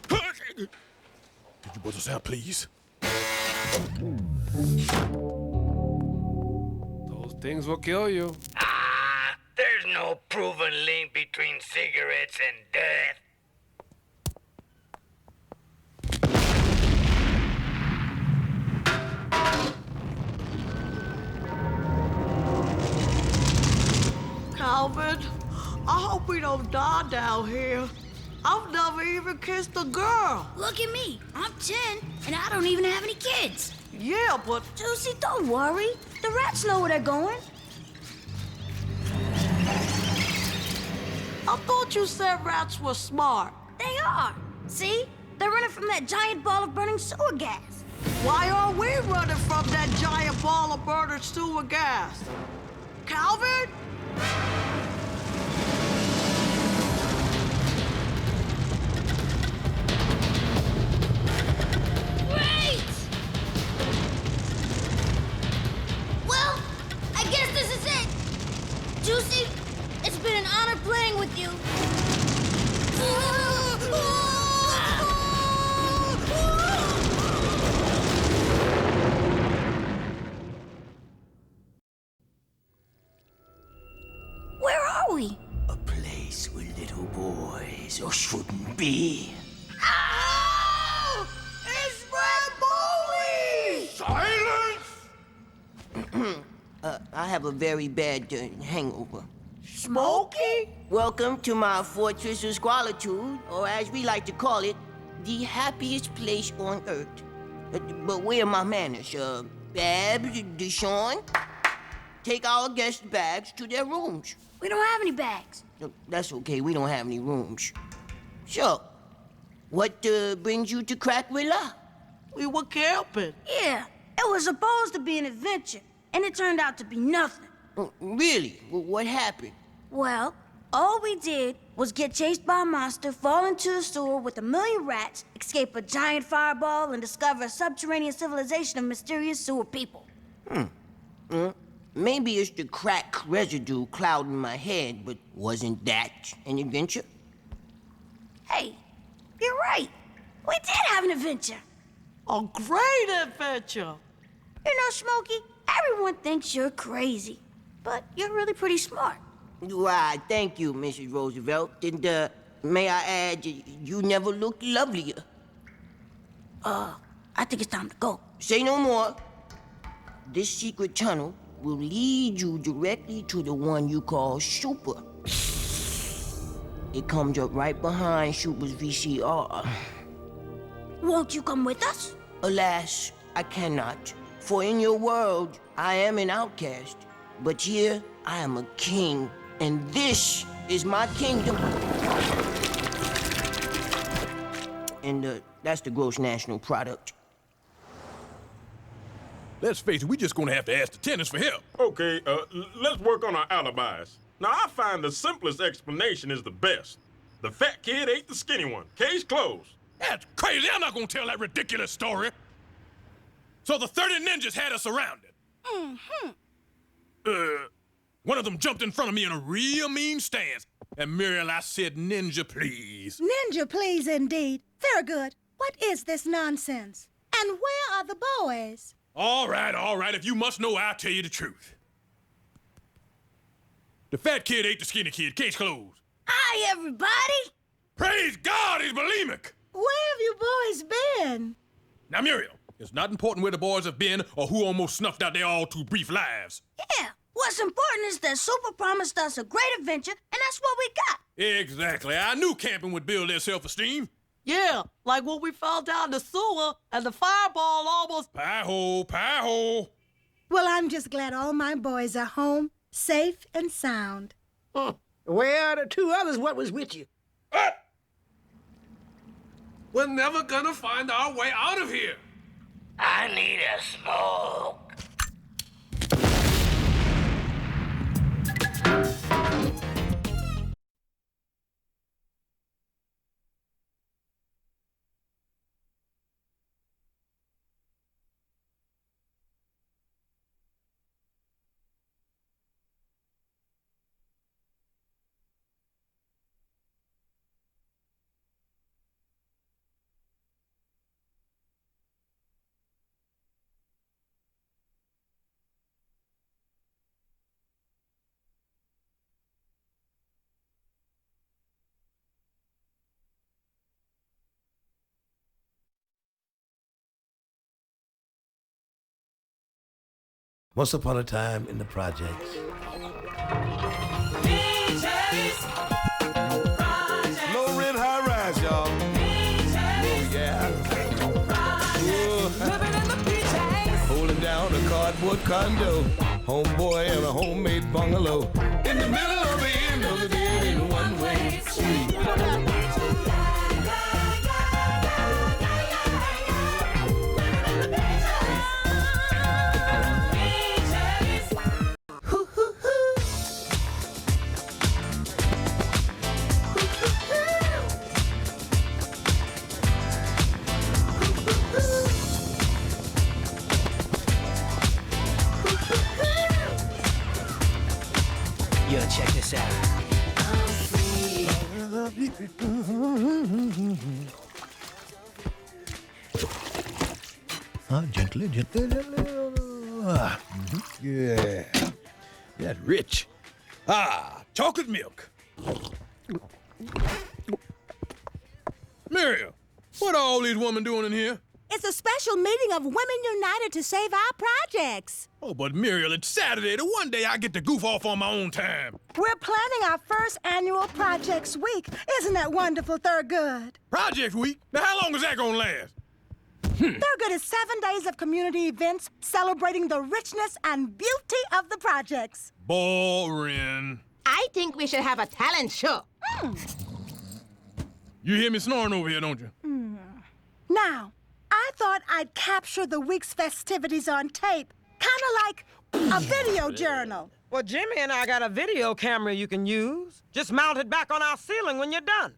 Could you put us out, please? Those things will kill you. Ah, there's no proven link between cigarettes and death. Calvin. I hope we don't die down here. I've never even kissed a girl. Look at me. I'm 10, and I don't even have any kids. Yeah, but... Juicy, don't worry. The rats know where they're going. I thought you said rats were smart. They are. See? They're running from that giant ball of burning sewer gas. Why are we running from that giant ball of burning sewer gas? Calvin? Great! Well, I guess this is it. Juicy, it's been an honor playing with you. Where are we? A place where little boys or shouldn't be. Oh! It's Red Bully! I have a very bad hangover. Smokey? Welcome to my fortress of squalitude, or as we like to call it, the happiest place on earth. But where are my manners? Babs, Deshawn? Take our guest bags to their rooms. We don't have any bags. That's okay, we don't have any rooms. So, what brings you to Crackwilla? We were camping. Yeah, it was supposed to be an adventure, and it turned out to be nothing. Really? What happened? Well, all we did was get chased by a monster, fall into the sewer with 1,000,000 rats, escape a giant fireball, and discover a subterranean civilization of mysterious sewer people. Maybe it's the crack residue clouding my head, but wasn't that an adventure? Hey, you're right. We did have an adventure. A great adventure. You know, Smokey, everyone thinks you're crazy, but you're really pretty smart. Why, thank you, Mrs. Roosevelt. And, may I add, you never looked lovelier. I think it's time to go. Say no more. This secret tunnel will lead you directly to the one you call Super. It comes up right behind Super's VCR. Won't you come with us? Alas, I cannot. For in your world, I am an outcast. But here, I am a king. And this is my kingdom. And that's the gross national product. Let's face it, we just gonna have to ask the tenants for help. Okay, let's work on our alibis. Now, I find the simplest explanation is the best. The fat kid ate the skinny one. Case closed. That's crazy. I'm not gonna tell that ridiculous story. So the 30 ninjas had us surrounded. One of them jumped in front of me in a real mean stance. And Muriel, I said, ninja, please. Ninja, please, indeed. Very good. What is this nonsense? And where are the boys? All right. If you must know, I'll tell you the truth. The fat kid ate the skinny kid. Case closed. Hi, everybody. Praise God, he's bulimic. Where have you boys been? Now, Muriel, it's not important where the boys have been or who almost snuffed out their all too brief lives. Yeah, what's important is that Super promised us a great adventure, and that's what we got. Exactly. I knew camping would build their self-esteem. Yeah, like when we fell down the sewer and the fireball almost... Pie-ho. Well, I'm just glad all my boys are home, safe and sound. Where are the two others? What was with you? What? We're never gonna find our way out of here. I need a smoke. Once upon a time in the projects. condo, homeboy and a homemade bungalow. In the middle of the end of the dead in one-way street. Yo, check this out. Gently. Yeah. That's rich. Chocolate milk. Muriel, what are all these women doing in here? It's a special meeting of Women United to save our projects. Oh, but Muriel, it's Saturday. The one day I get to goof off on my own time. We're planning our first annual Projects Week. Isn't that wonderful, Thurgood? Project Week? Now, how long is that gonna last? Thurgood is 7 days of community events celebrating the richness and beauty of the projects. Boring. I think we should have a talent show. You hear me snoring over here, don't you? Now, I thought I'd capture the week's festivities on tape, kind of like a video journal. Well, Jimmy and I got a video camera you can use. Just mount it back on our ceiling when you're done.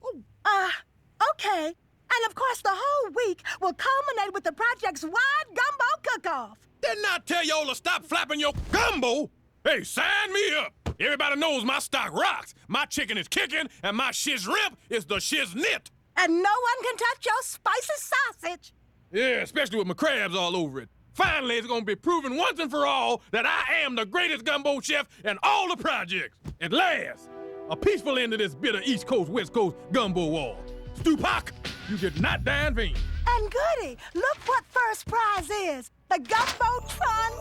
Okay. And of course, the whole week will culminate with the project's wide gumbo cook-off. Didn't I tell y'all to stop flapping your gumbo? Hey, sign me up. Everybody knows my stock rocks. My chicken is kicking, and my shiz rib is the shiznit. And no one can touch your spicy sausage. Yeah, especially with my crabs all over it. Finally, it's gonna be proven once and for all that I am the greatest gumbo chef in all the projects. At last, a peaceful end to this bitter East Coast, West Coast gumbo war. Stupak, you get not die in vain. And goody, look what first prize is. The Gumbotron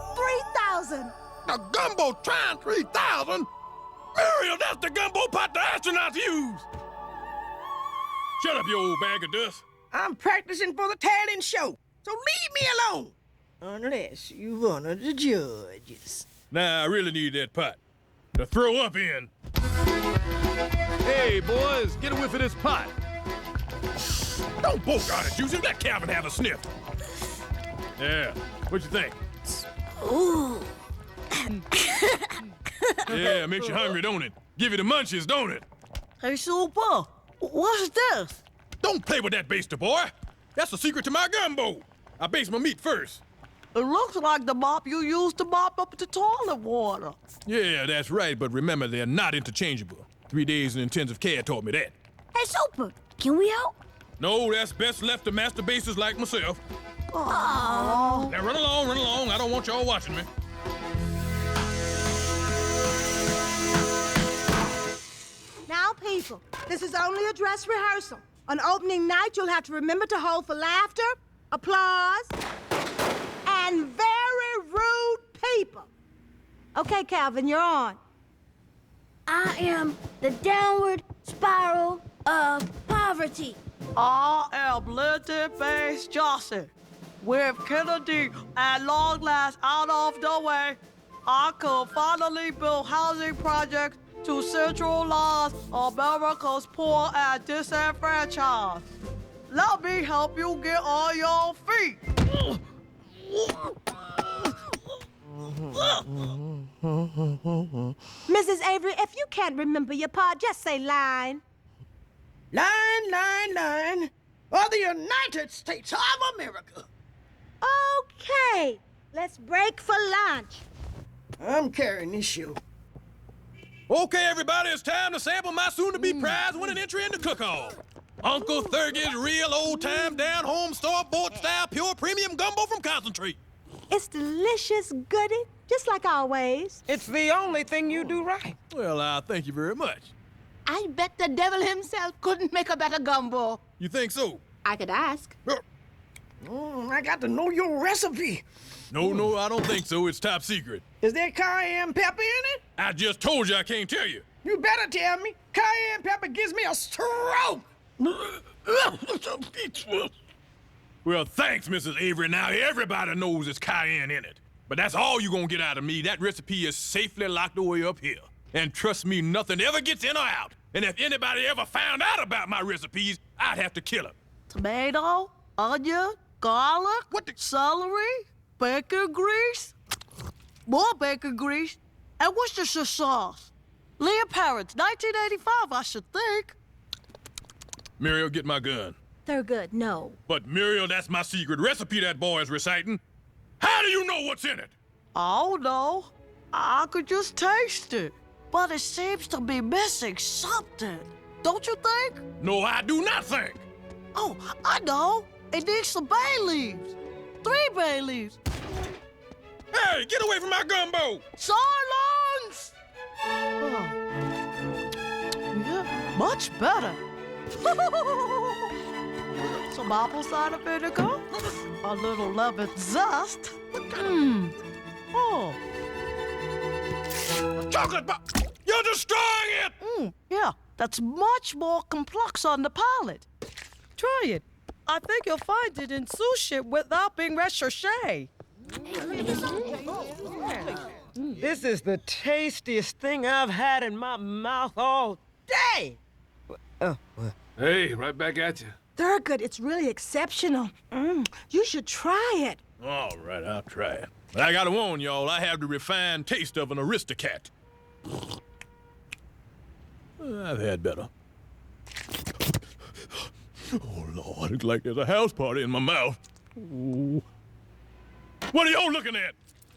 3000. The Gumbotron 3000? Muriel, that's the gumbo pot the astronauts use. Shut up, you old bag of dust. I'm practicing for the talent show, so leave me alone. Unless you're one of the judges. Now, I really need that pot to throw up in. Hey, boys, get a whiff of this pot. Don't poke on it, Juicy. Let Calvin have a sniff. Yeah, what you think? Ooh. Yeah, it makes you hungry, don't it? Give you the munchies, don't it? Hey, Super, what's this? Don't play with that baster, boy. That's the secret to my gumbo. I baste my meat first. It looks like the mop you used to mop up the toilet water. Yeah, that's right, but remember, they're not interchangeable. 3 days in intensive care taught me that. Hey, Super, can we help? No, that's best left to master basters like myself. Oh. Now run along. I don't want y'all watching me. Now, people, this is only a dress rehearsal. On opening night, you'll have to remember to hold for laughter, applause, and very rude people. Okay, Calvin, you're on. I am the downward spiral of poverty. I am Lindy-Face Johnson. With Kennedy at long last out of the way, I could finally build housing projects to centralize America's poor and disenfranchised. Let me help you get on your feet. Mrs. Avery, if you can't remember your part, just say line. Line of the United States of America. Okay, let's break for lunch. I'm carrying this shoe. Okay, everybody, it's time to sample my soon-to-be prize-winning entry in the cook-off. Uncle Thurgood's real old-time, down-home, store-bought-style, pure premium gumbo from Concentrate. It's delicious, goody, just like always. It's the only thing you do right. Well, thank you very much. I bet the devil himself couldn't make a better gumbo. You think so? I could ask. I got to know your recipe. No, I don't think so. It's top secret. Is there cayenne pepper in it? I just told you I can't tell you. You better tell me. Cayenne pepper gives me a stroke. Well, thanks, Mrs. Avery. Now everybody knows it's cayenne in it. But that's all you gonna get out of me. That recipe is safely locked away up here. And trust me, nothing ever gets in or out. And if anybody ever found out about my recipes, I'd have to kill him. Tomato, onion, garlic, celery, bacon grease, more bacon grease, and Worcestershire sauce. Leah Parrots, 1985, I should think. Muriel, get my gun. Thurgood, no. But Muriel, that's my secret recipe that boy is reciting. How do you know what's in it? I don't know. I could just taste it. But it seems to be missing something. Don't you think? No, I do not think. Oh, I know. It needs some bay leaves. 3 bay leaves. Hey, get away from my gumbo! Silence! Oh. Yeah, much better. Some apple cider vinegar, a little lemon zest. Oh. Chocolate bar! You're destroying it! Yeah, that's much more complex on the palate. Try it. I think you'll find it in sushi without being recherché. This is the tastiest thing I've had in my mouth all day. Hey, right back at you. Thurgood, it's really exceptional. You should try it. All right, I'll try it. But I gotta warn y'all, I have the refined taste of an Aristocat. I've had better. Oh, Lord, it's like there's a house party in my mouth. Ooh. What are y'all looking at?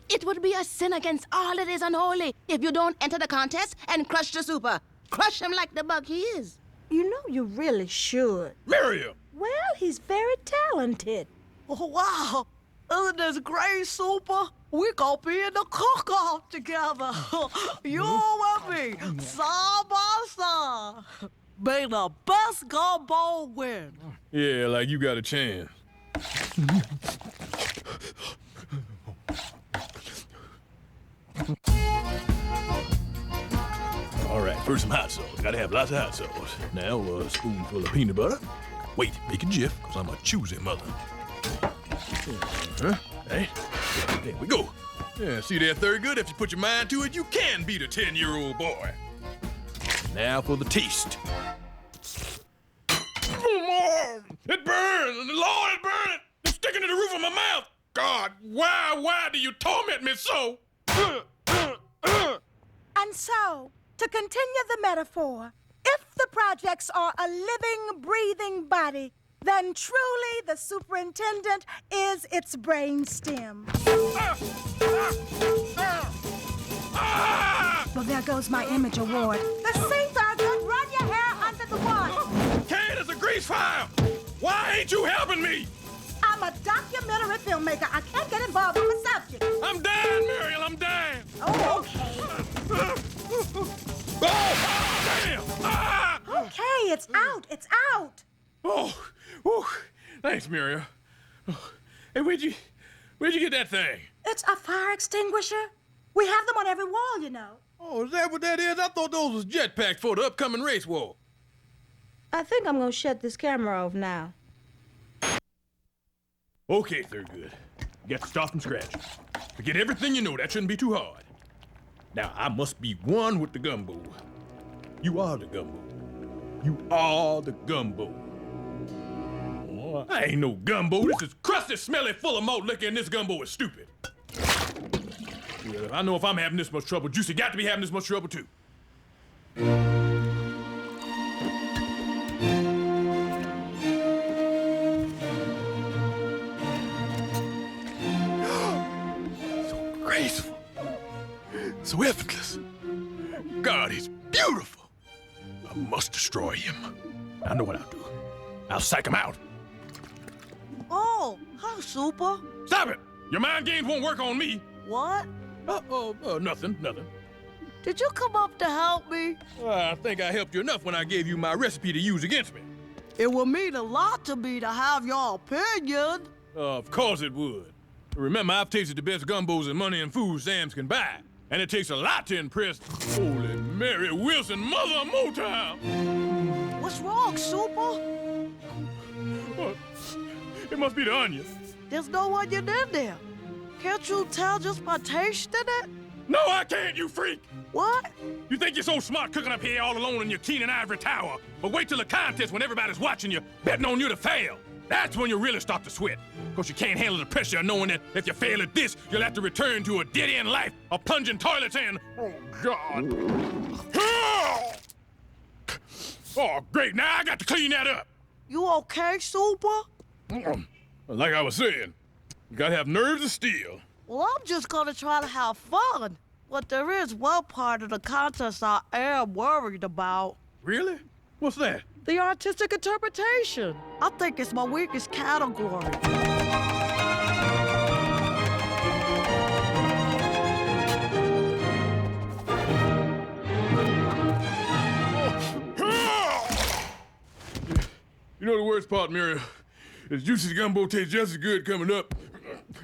It would be a sin against all that is unholy if you don't enter the contest and crush the super. Crush him like the bug he is. You know you really should. Miriam! Well, he's very talented. Oh, wow. Isn't this great, Super? We gonna be in the cook-off together. You and me, side by side. May the best gumbo win. Yeah, like you got a chance. All right, first some hot sauce. Gotta have lots of hot sauce. Now, a spoonful of peanut butter. Wait, make it Jif, because I'm a choosy mother. Right, there we go. Yeah, see that Thurgood? If you put your mind to it, you can beat a 10-year-old boy. Now for the taste. It burns! Lord, it burns! It's sticking to the roof of my mouth! God, why do you torment me so? And so, to continue the metaphor, if the projects are a living, breathing body, then truly the superintendent is its brain stem. Well, there goes my image award. The see, Thurgood, run your hair under the water. Kane, it's a grease fire! Why ain't you helping me? I'm a documentary filmmaker. I can't get involved with the subject. I'm dying, Muriel, I'm dying. Oh, okay. Oh, damn! Ah! Okay, it's out. It's out. Oh, whew. Thanks, Muriel. Oh, hey, where'd you get that thing? It's a fire extinguisher. We have them on every wall, you know. Oh, is that what that is? I thought those was jetpacks for the upcoming race war. I think I'm gonna shut this camera off now. Okay, Thurgood. You got to start from scratch. Forget everything you know. That shouldn't be too hard. Now, I must be one with the gumbo. You are the gumbo. You are the gumbo. Oh, I ain't no gumbo. This is crusty, smelly, full of malt liquor, and this gumbo is stupid. Well, I know if I'm having this much trouble, Juicy got to be having this much trouble, too. Graceful, so effortless. God, he's beautiful. I must destroy him. I know what I'll do. I'll psych him out. Oh, hi, Super. Stop it! Your mind games won't work on me. What? Nothing. Did you come up to help me? I think I helped you enough when I gave you my recipe to use against me. It would mean a lot to me to have your opinion. Of course it would. Remember, I've tasted the best gumbos and money and food Sam's can buy. And it takes a lot to impress Holy Mary Wilson, mother of Motown. What's wrong, Super? What? It must be the onion. There's no onion in there. Can't you tell just by tasting it? No, I can't, you freak! What? You think you're so smart cooking up here all alone in your Keenan Ivory Tower, but wait till the contest when everybody's watching you, betting on you to fail. That's when you really start to sweat. Because you can't handle the pressure of knowing that if you fail at this, you'll have to return to a dead-end life of plunging toilets and... Oh, God. Oh, great. Now I got to clean that up. You okay, Super? Like I was saying, you gotta have nerves of steel. Well, I'm just gonna try to have fun. But there is one part of the contest I am worried about. Really? What's that? The artistic interpretation. I think it's my weakest category. You know the worst part, Muriel, is Juicy's gumbo tastes just as good coming up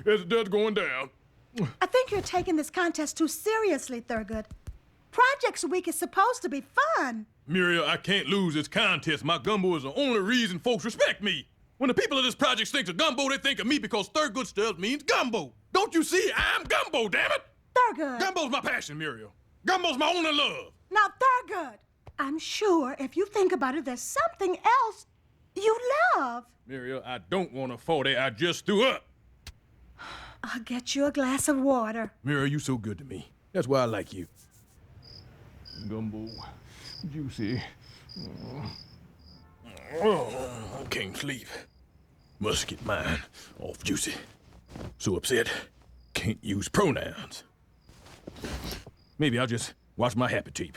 as it does going down. I think you're taking this contest too seriously, Thurgood. Projects Week is supposed to be fun. Muriel, I can't lose this contest. My gumbo is the only reason folks respect me. When the people of this project think of gumbo, they think of me because Thurgood stuff means gumbo. Don't you see? I'm gumbo, damn it! Thurgood! Gumbo's my passion, Muriel. Gumbo's my only love. Now, Thurgood, I'm sure if you think about it, there's something else you love. Muriel, I don't want a 40. I just threw up. I'll get you a glass of water. Muriel, you so good to me. That's why I like you. Gumbo. Juicy. I can't sleep. Must get mine off Juicy. So upset, can't use pronouns. Maybe I'll just watch my happy tape.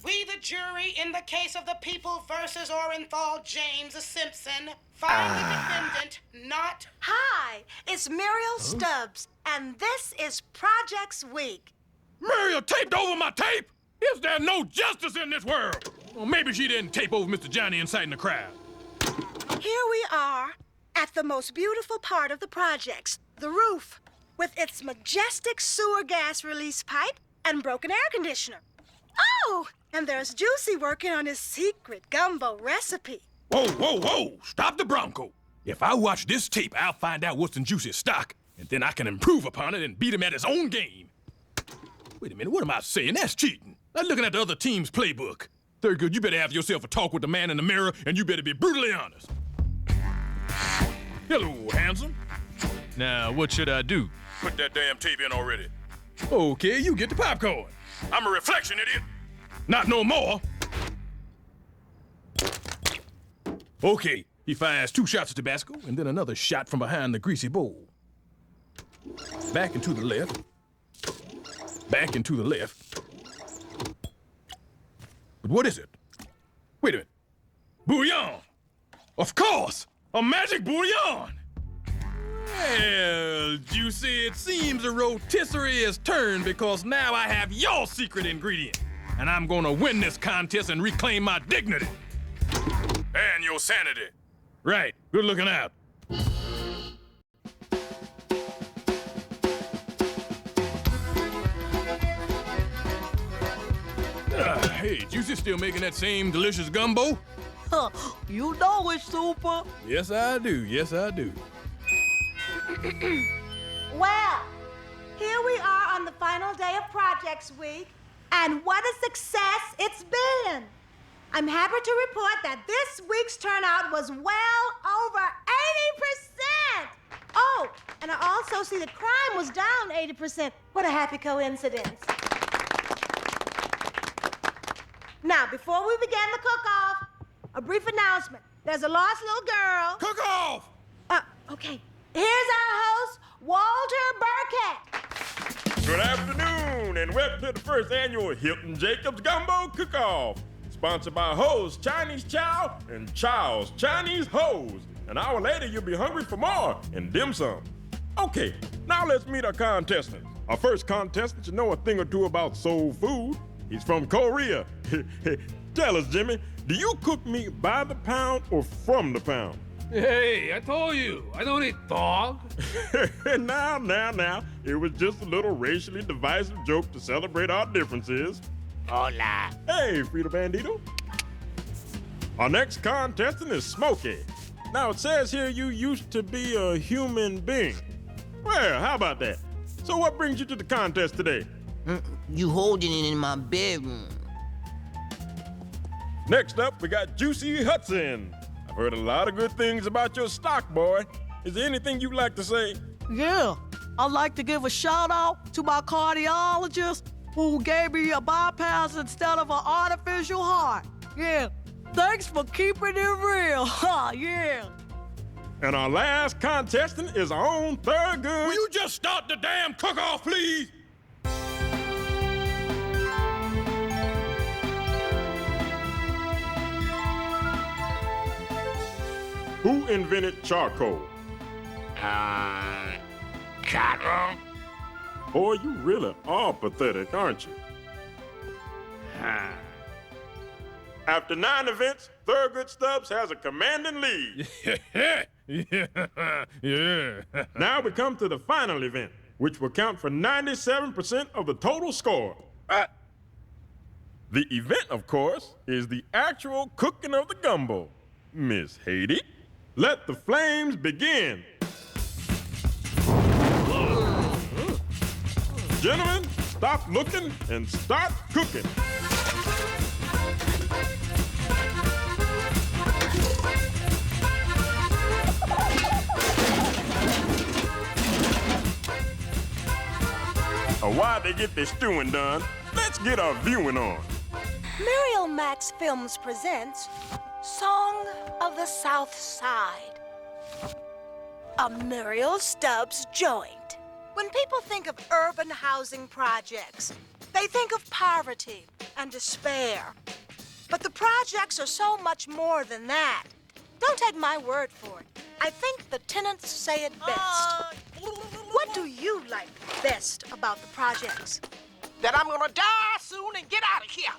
We, the jury, in the case of the People versus Orenthal James Simpson, find the defendant not... Hi, it's Muriel Stubbs, and this is Projects Week. Muriel taped over my tape? Is there no justice in this world? Well, maybe she didn't tape over Mr. Johnny inciting the crowd. Here we are at the most beautiful part of the projects, the roof, with its majestic sewer gas release pipe and broken air conditioner. Oh, and there's Juicy working on his secret gumbo recipe. Whoa, whoa, whoa! Stop the Bronco! If I watch this tape, I'll find out what's in Juicy's stock, and then I can improve upon it and beat him at his own game. Wait a minute, what am I saying? That's cheating. I'm looking at the other team's playbook. Thurgood, you better have yourself a talk with the man in the mirror, and you better be brutally honest. Hello, handsome. Now, what should I do? Put that damn tape in already. Okay, you get the popcorn. I'm a reflection, idiot. Not no more. Okay, he fires 2 shots of Tabasco, and then another shot from behind the greasy bowl. Back and to the left. Back and to the left. But what is it? Wait a minute. Bouillon! Of course! A magic bouillon! Well, Juicy, it seems the rotisserie has turned because now I have your secret ingredient. And I'm gonna win this contest and reclaim my dignity. And your sanity. Right, good looking out. Hey, Juicy still making that same delicious gumbo? You know it, Super. Yes, I do. Yes, I do. Well, here we are on the final day of Projects Week, and what a success it's been. I'm happy to report that this week's turnout was well over 80%. Oh, and I also see that crime was down 80%. What a happy coincidence. Now, before we begin the cook-off, a brief announcement. There's a lost little girl. Cook-off! Okay. Here's our host, Walter Burkett. Good afternoon, and welcome to the first annual Hilton Jacobs Gumbo Cook-Off. Sponsored by Ho's Chinese Chow and Chow's Chinese Ho's. An hour later, you'll be hungry for more and dim sum. Okay, now let's meet our contestants. Our first contestant should know a thing or two about soul food. He's from Korea. Tell us, Jimmy, do you cook meat by the pound or from the pound? Hey, I told you, I don't eat dog. Now. It was just a little racially divisive joke to celebrate our differences. Hola. Hey, Frito Bandito. Our next contestant is Smokey. Now, it says here you used to be a human being. Well, how about that? So what brings you to the contest today? You holding it in my bedroom. Next up, we got Juicy Hudson. I've heard a lot of good things about your stock, boy. Is there anything you'd like to say? Yeah, I'd like to give a shout out to my cardiologist who gave me a bypass instead of an artificial heart. Yeah, thanks for keeping it real. Ha, yeah. And our last contestant is our own Thurgood. Will you just start the damn cook-off, please? Who invented charcoal? Charcoal? Boy, you really are pathetic, aren't you? After 9 events, Thurgood Stubbs has a commanding lead. Yeah. Now we come to the final event, which will count for 97% of the total score. The event, of course, is the actual cooking of the gumbo. Miss Haiti, let the flames begin. Gentlemen, stop looking and start cooking. While they get their stewing done, let's get our viewing on. Muriel Max Films presents Song of the South Side. A Muriel Stubbs joint. When people think of urban housing projects, they think of poverty and despair. But the projects are so much more than that. Don't take my word for it. I think the tenants say it best. What do you like best about the projects? That I'm gonna die soon and get out of here.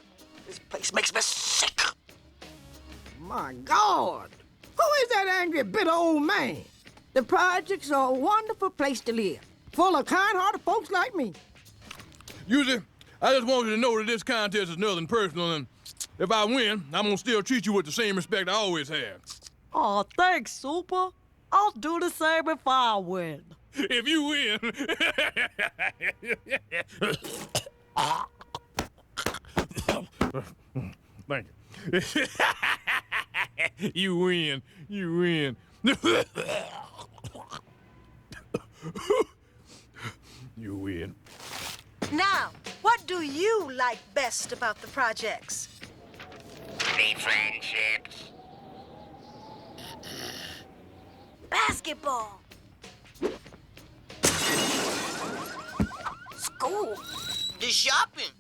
This place makes me sick. My God, who is that angry, bitter old man? The projects are a wonderful place to live, full of kind-hearted folks like me. Usually, I just want you to know that this contest is nothing personal, and if I win, I'm gonna still treat you with the same respect I always have. Oh, thanks, Super. I'll do the same if I win. If you win. Thank you. You win. You win. You win. Now, what do you like best about the projects? The friendships. Basketball. School. The shopping.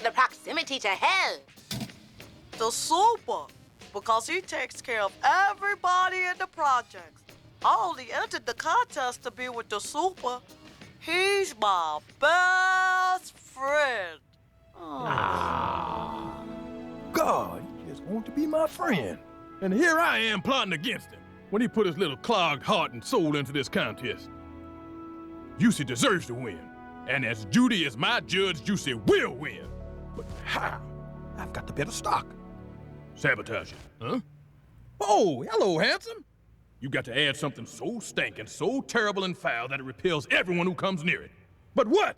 The proximity to hell. The Super, because he takes care of everybody in the projects. I only entered the contest to be with the Super. He's my best friend. God, he just wants to be my friend. And here I am plotting against him when he put his little clogged heart and soul into this contest. Juicy deserves to win. And as Judy is my judge, Juicy will win. But how? I've got the better stock. Sabotage it, huh? Oh, hello, handsome. You got to add something so stinking, so terrible and foul that it repels everyone who comes near it. But what?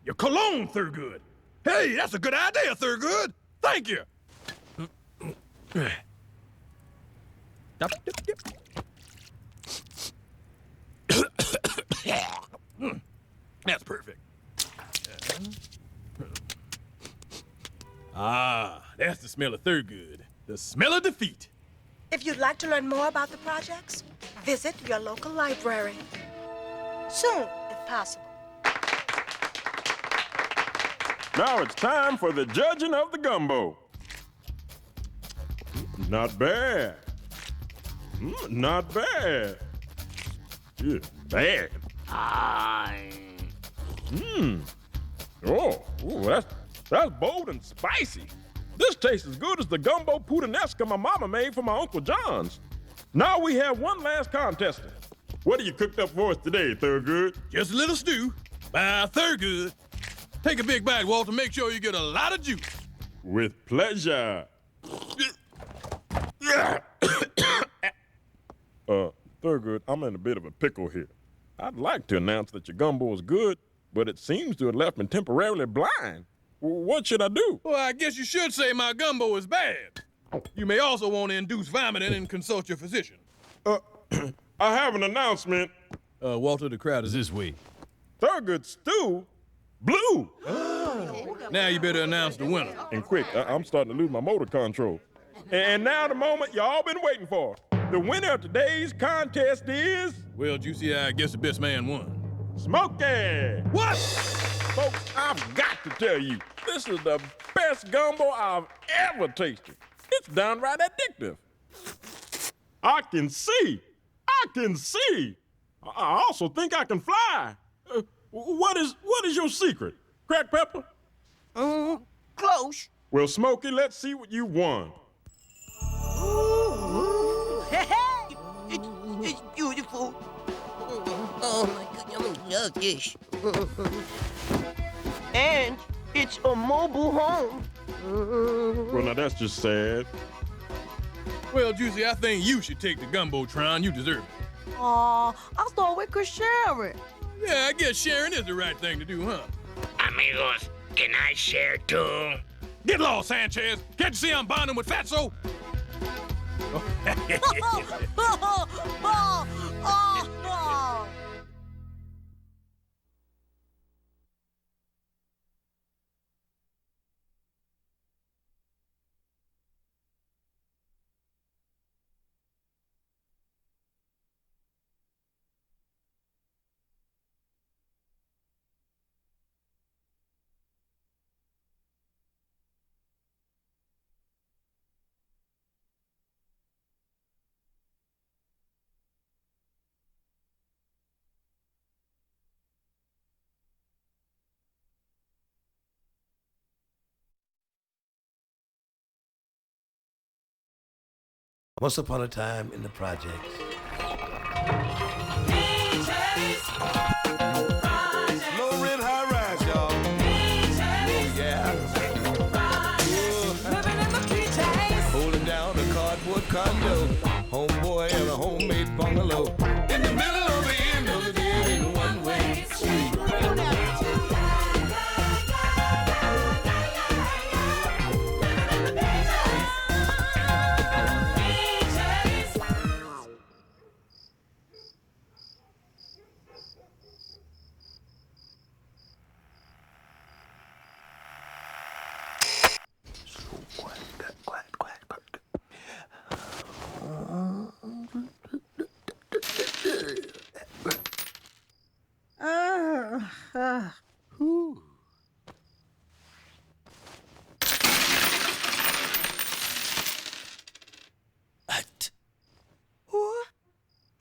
Your cologne, Thurgood. Hey, that's a good idea, Thurgood. Thank you. That's perfect. That's the smell of Thurgood. The smell of defeat. If you'd like to learn more about the projects, visit your local library. Soon, if possible. Now it's time for the judging of the gumbo. Not bad. Not bad. Yeah, bad. That's bold and spicy. This tastes as good as the gumbo puttanesca my mama made for my Uncle John's. Now we have one last contestant. What have you cooked up for us today, Thurgood? Just a little stew by Thurgood. Take a big bite, Walter. Make sure you get a lot of juice. With pleasure. Thurgood, I'm in a bit of a pickle here. I'd like to announce that your gumbo is good, but it seems to have left me temporarily blind. What should I do? Well, I guess you should say my gumbo is bad. You may also want to induce vomiting and consult your physician. I have an announcement. Walter, the crowd is this way. Thurgood stew? Blue! Now you better announce the winner. And quick, I'm starting to lose my motor control. And now the moment y'all been waiting for. The winner of today's contest is... Well, Juicy, I guess the best man won. Smokey! What? Folks, I've got to tell you, this is the best gumbo I've ever tasted. It's downright addictive. I can see. I also think I can fly. What is your secret? Crack pepper? Close. Well, Smokey, let's see what you won. It's beautiful. Oh my goodness, I love this. And it's a mobile home. Well, now that's just sad. Well, Juicy, I think you should take the Gumbotron. You deserve it. Aw, I thought we could share it. Yeah, I guess sharing is the right thing to do, huh? Amigos, can I share too? Get lost, Sanchez. Can't you see I'm bonding with Fatso? Once upon a time in the projects. Low rent, high rise, y'all. Yeah. Holding down a cardboard condo. Homeboy and a homemade bungalow. In the middle of the end of the day in one way street.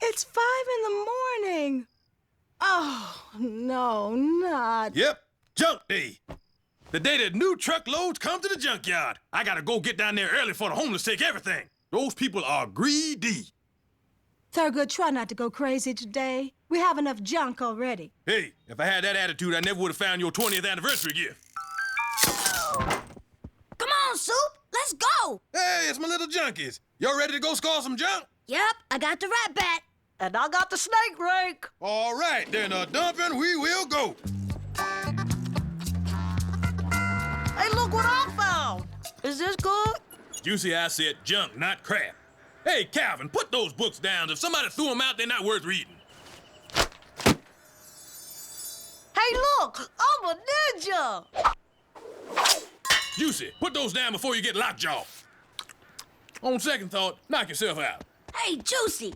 It's 5 in the morning. Oh, no, not. Yep, junk day. The day that new truckloads come to the junkyard. I gotta go get down there early for the homeless take everything. Those people are greedy. Thurgood, try not to go crazy today. We have enough junk already. Hey, if I had that attitude, I never would have found your 20th anniversary gift. Come on, Soup. Let's go. Hey, it's my little junkies. Y'all ready to go score some junk? Yep, I got the rat bat. And I got the snake rake. All right, then dumping we will go. Hey, look what I found. Is this good? Juicy, I said junk, not crap. Hey, Calvin, put those books down. If somebody threw them out, they're not worth reading. Hey, look, I'm a ninja. Juicy, put those down before you get lockjaw. On second thought, knock yourself out. Hey, Juicy.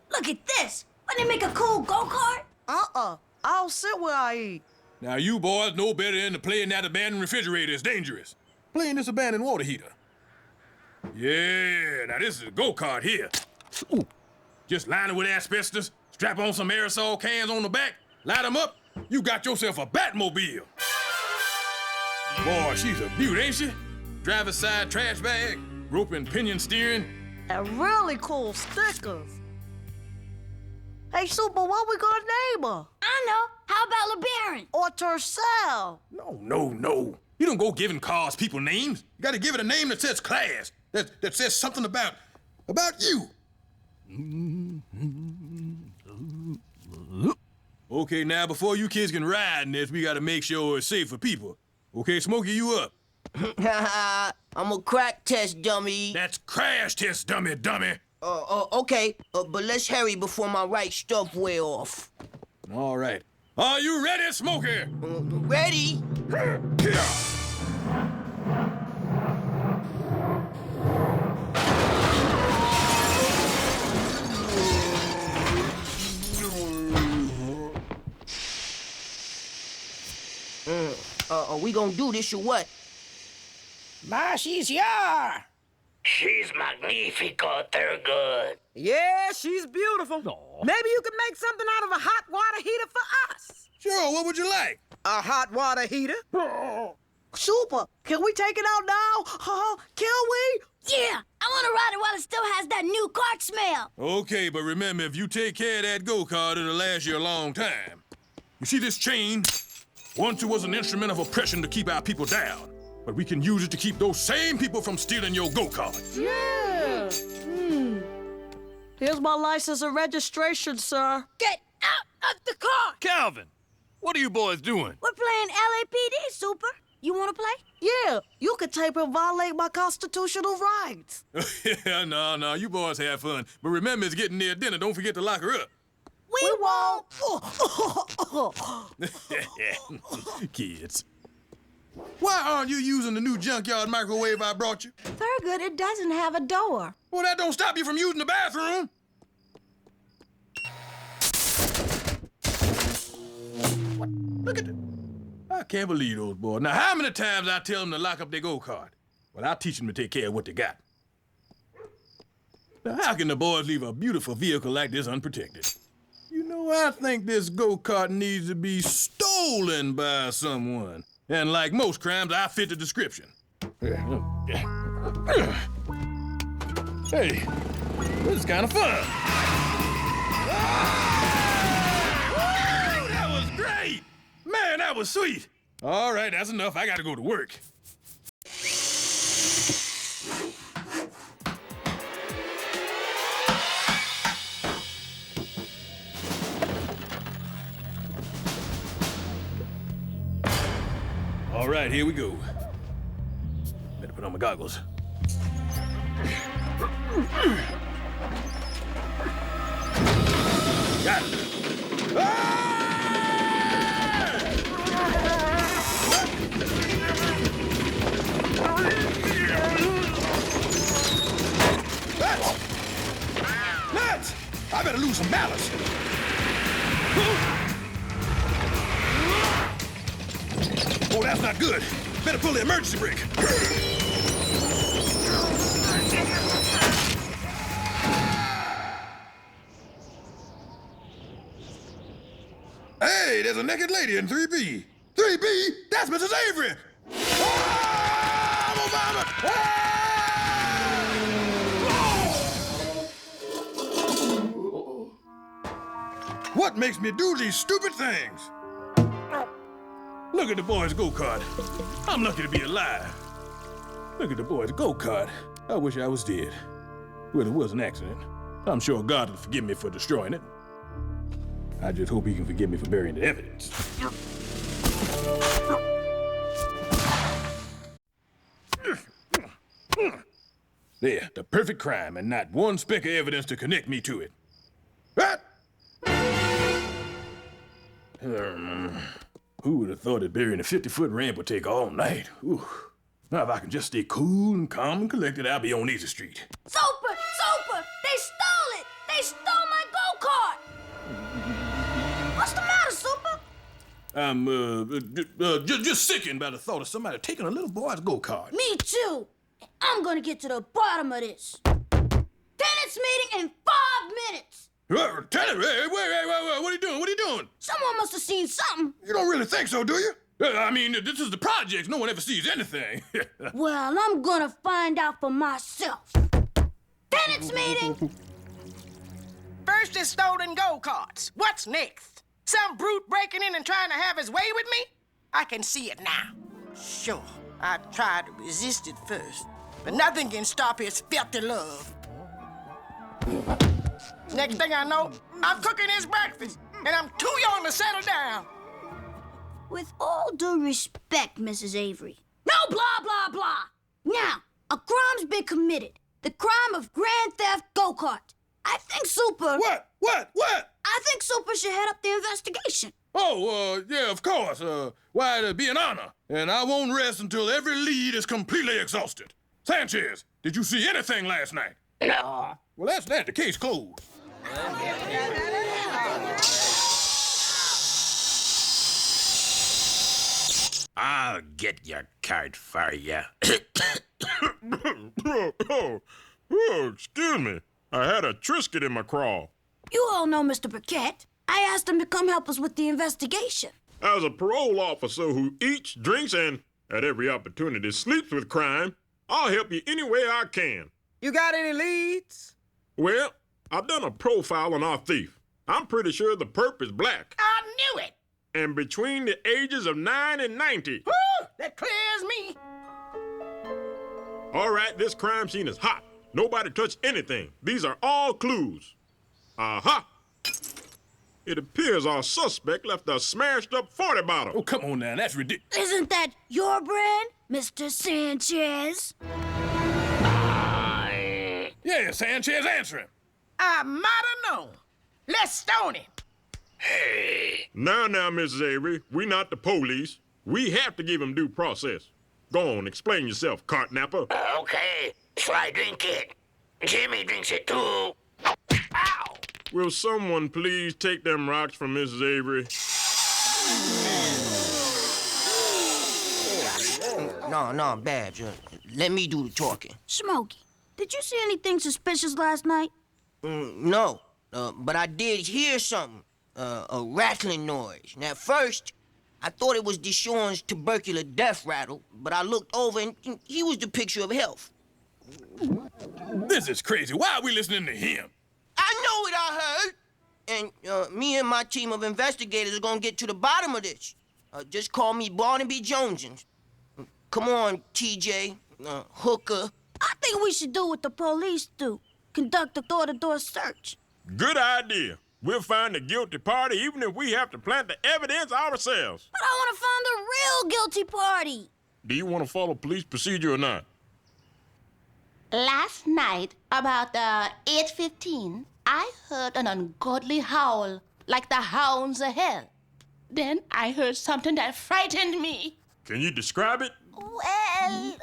Look at this. Wouldn't it make a cool go-kart? I'll sit where I eat. Now, you boys know better than to play in that abandoned refrigerator. It's dangerous. Play in this abandoned water heater. Yeah, now this is a go-kart here. Ooh. Just line it with asbestos, strap on some aerosol cans on the back, light them up, you got yourself a Batmobile. Boy, she's a beaut, ain't she? Driver's side trash bag, rope and pinion steering. And really cool stickers. Hey, Super, what we gonna name her? I know. How about LeBaron? Or Tercel? No. You don't go giving cars people names. You gotta give it a name that says class, that says something about you. Okay, now, before you kids can ride in this, we gotta make sure it's safe for people. Okay, Smokey, you up? I'm a crack test dummy. That's crash test dummy. Okay, but let's hurry before my right stuff wear off. All right. Are you ready, Smokey? Ready? Are we gonna do this or what? Ma, she's here. She's magnifico, Thurgood. Yeah, she's beautiful. Maybe you could make something out of a hot water heater for us. Sure, what would you like? A hot water heater? Super, can we take it out now? Can we? Yeah, I want to ride it while it still has that new cart smell. Okay, but remember, if you take care of that go-kart, it'll last you a long time. You see this chain? Once it was an instrument of oppression to keep our people down. But we can use it to keep those same people from stealing your go-kart. Yeah. Here's my license and registration, sir. Get out of the car! Calvin, what are you boys doing? We're playing LAPD, Super. You want to play? Yeah, you could tape and violate my constitutional rights. Yeah, no, you boys have fun. But remember, it's getting near dinner. Don't forget to lock her up. We won't. Kids. Why aren't you using the new junkyard microwave I brought you? Thurgood, it doesn't have a door. Well, that don't stop you from using the bathroom. What? Look at it. I can't believe those boys. Now, how many times I tell them to lock up their go-kart? Well, I'll teach them to take care of what they got. Now, how can the boys leave a beautiful vehicle like this unprotected? You know, I think this go-kart needs to be stolen by someone. And like most crimes, I fit the description. Hey, this is kind of fun. Woo! That was great! Man, that was sweet. All right, that's enough. I gotta go to work. All right, here we go. Better put on my goggles. Got it. Nuts! I better lose some balance. Oh, that's not good. Better pull the emergency brake. Hey, there's a naked lady in 3B. 3B? That's Mrs. Avery. Ah, Obama! Ah! What makes me do these stupid things? Look at the boys' go-kart. I'm lucky to be alive. Look at the boys' go-kart. I wish I was dead. Well, it was an accident. I'm sure God will forgive me for destroying it. I just hope he can forgive me for burying the evidence. There, the perfect crime and not one speck of evidence to connect me to it. What? Who would have thought that burying a 50-foot ramp would take all night? Ooh. Now, if I can just stay cool and calm and collected, I'll be on Easy Street. Super! Super! They stole it! They stole my go-kart! What's the matter, Super? I'm, just sickened by the thought of somebody taking a little boy's go-kart. Me too! I'm gonna get to the bottom of this. Tenants meeting in 5 minutes! Tell him, hey, wait, what are you doing? What are you doing? Someone must have seen something. You don't really think so, do you? I mean, this is the project. No one ever sees anything. Well, I'm gonna find out for myself. Tenants meeting! First is stolen go-karts. What's next? Some brute breaking in and trying to have his way with me? I can see it now. Sure, I tried to resist at first, but nothing can stop his filthy love. Next thing I know, I'm cooking his breakfast, and I'm too young to settle down. With all due respect, Mrs. Avery. No blah, blah, blah. Now, a crime's been committed. The crime of grand theft go-kart. I think Super... What? I think Super should head up the investigation. Oh, yeah, of course. Why, it'd be an honor. And I won't rest until every lead is completely exhausted. Sanchez, did you see anything last night? No. Well, that's that. The case closed. I'll get your card for you. Excuse me. I had a Triscuit in my craw. You all know Mr. Burkett. I asked him to come help us with the investigation. As a parole officer who eats, drinks, and at every opportunity sleeps with crime, I'll help you any way I can. You got any leads? Well, I've done a profile on our thief. I'm pretty sure the perp is black. I knew it! And between the ages of 9 and 90. Woo! That clears me. All right, this crime scene is hot. Nobody touched anything. These are all clues. Aha! It appears our suspect left a smashed-up 40 bottle. Oh, come on now. That's ridiculous. Isn't that your brand, Mr. Sanchez? Yeah, Sanchez, answer him. I might have known. Let's stone him. Hey. Now, Mrs. Avery, we not the police. We have to give him due process. Go on, explain yourself, cart napper. Okay, so I drink it. Jimmy drinks it too. Ow! Will someone please take them rocks from Mrs. Avery? No, Babs. Let me do the talking. Smokey, did you see anything suspicious last night? No, but I did hear something. A rattling noise. Now, at first, I thought it was Deshawn's tubercular death rattle, but I looked over and he was the picture of health. This is crazy. Why are we listening to him? I know what I heard. And me and my team of investigators are gonna get to the bottom of this. Just call me Barnaby Jonesins. Come on, TJ, Hooker. I think we should do what the police do. Conduct a door-to-door search. Good idea. We'll find the guilty party even if we have to plant the evidence ourselves. But I want to find the real guilty party. Do you want to follow police procedure or not? Last night, about 8:15, I heard an ungodly howl, like the hounds of hell. Then I heard something that frightened me. Can you describe it? Well...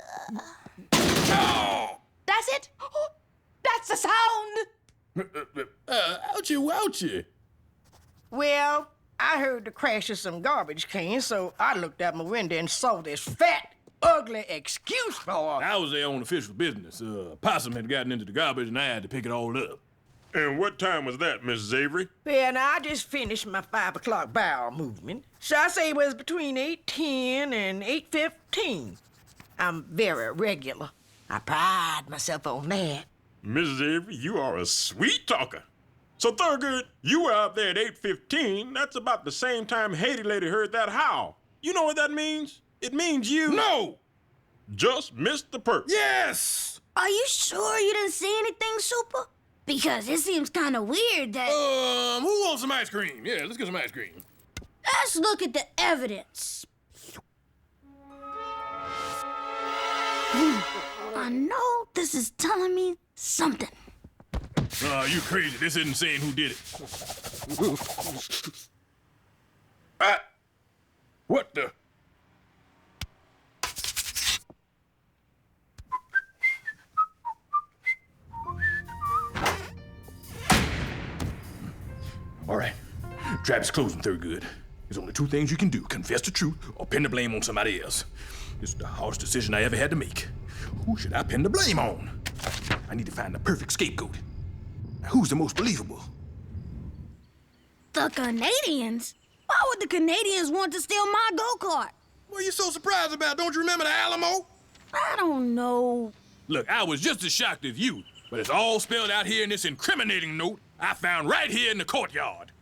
That's it? Oh, that's the sound! Ouchie. Well, I heard the crash of some garbage cans, so I looked out my window and saw this fat, ugly excuse for... I was there on official business. Possum had gotten into the garbage and I had to pick it all up. And what time was that, Mrs. Avery? Well, now, I just finished my 5 o'clock bowel movement, so I say it was between 8:10 and 8:15. I'm very regular. I pride myself on that. Mrs. Avery, you are a sweet talker. So, Thurgood, you were out there at 8:15. That's about the same time Haiti Lady heard that howl. You know what that means? It means you... No! Just missed the perk. Yes! Are you sure you didn't see anything, Super? Because it seems kind of weird that... Who wants some ice cream? Yeah, let's get some ice cream. Let's look at the evidence. I know this is telling me something. You crazy. This isn't saying who did it. What the? All right. Trap is closing, Thurgood. There's only 2 things you can do. Confess the truth or pin the blame on somebody else. This is the hardest decision I ever had to make. Who should I pin the blame on? I need to find the perfect scapegoat. Now, who's the most believable? The Canadians? Why would the Canadians want to steal my go-kart? What are you so surprised about? Don't you remember the Alamo? I don't know. Look, I was just as shocked as you, but it's all spelled out here in this incriminating note I found right here in the courtyard.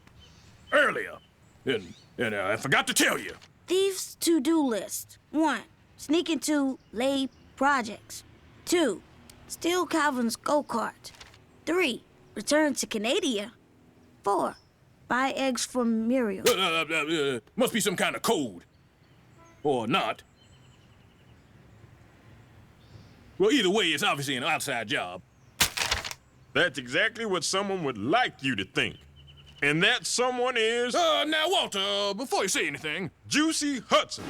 Earlier, And I forgot to tell you. Thieves' to-do list. 1. Sneak into Lay projects. 2. Steal Calvin's go-kart. 3. Return to Canada. 4. Buy eggs from Muriel. Must be some kind of code. Or not. Well, either way, it's obviously an outside job. That's exactly what someone would like you to think. And that someone is... Now, Walter, before you say anything... Juicy Hudson.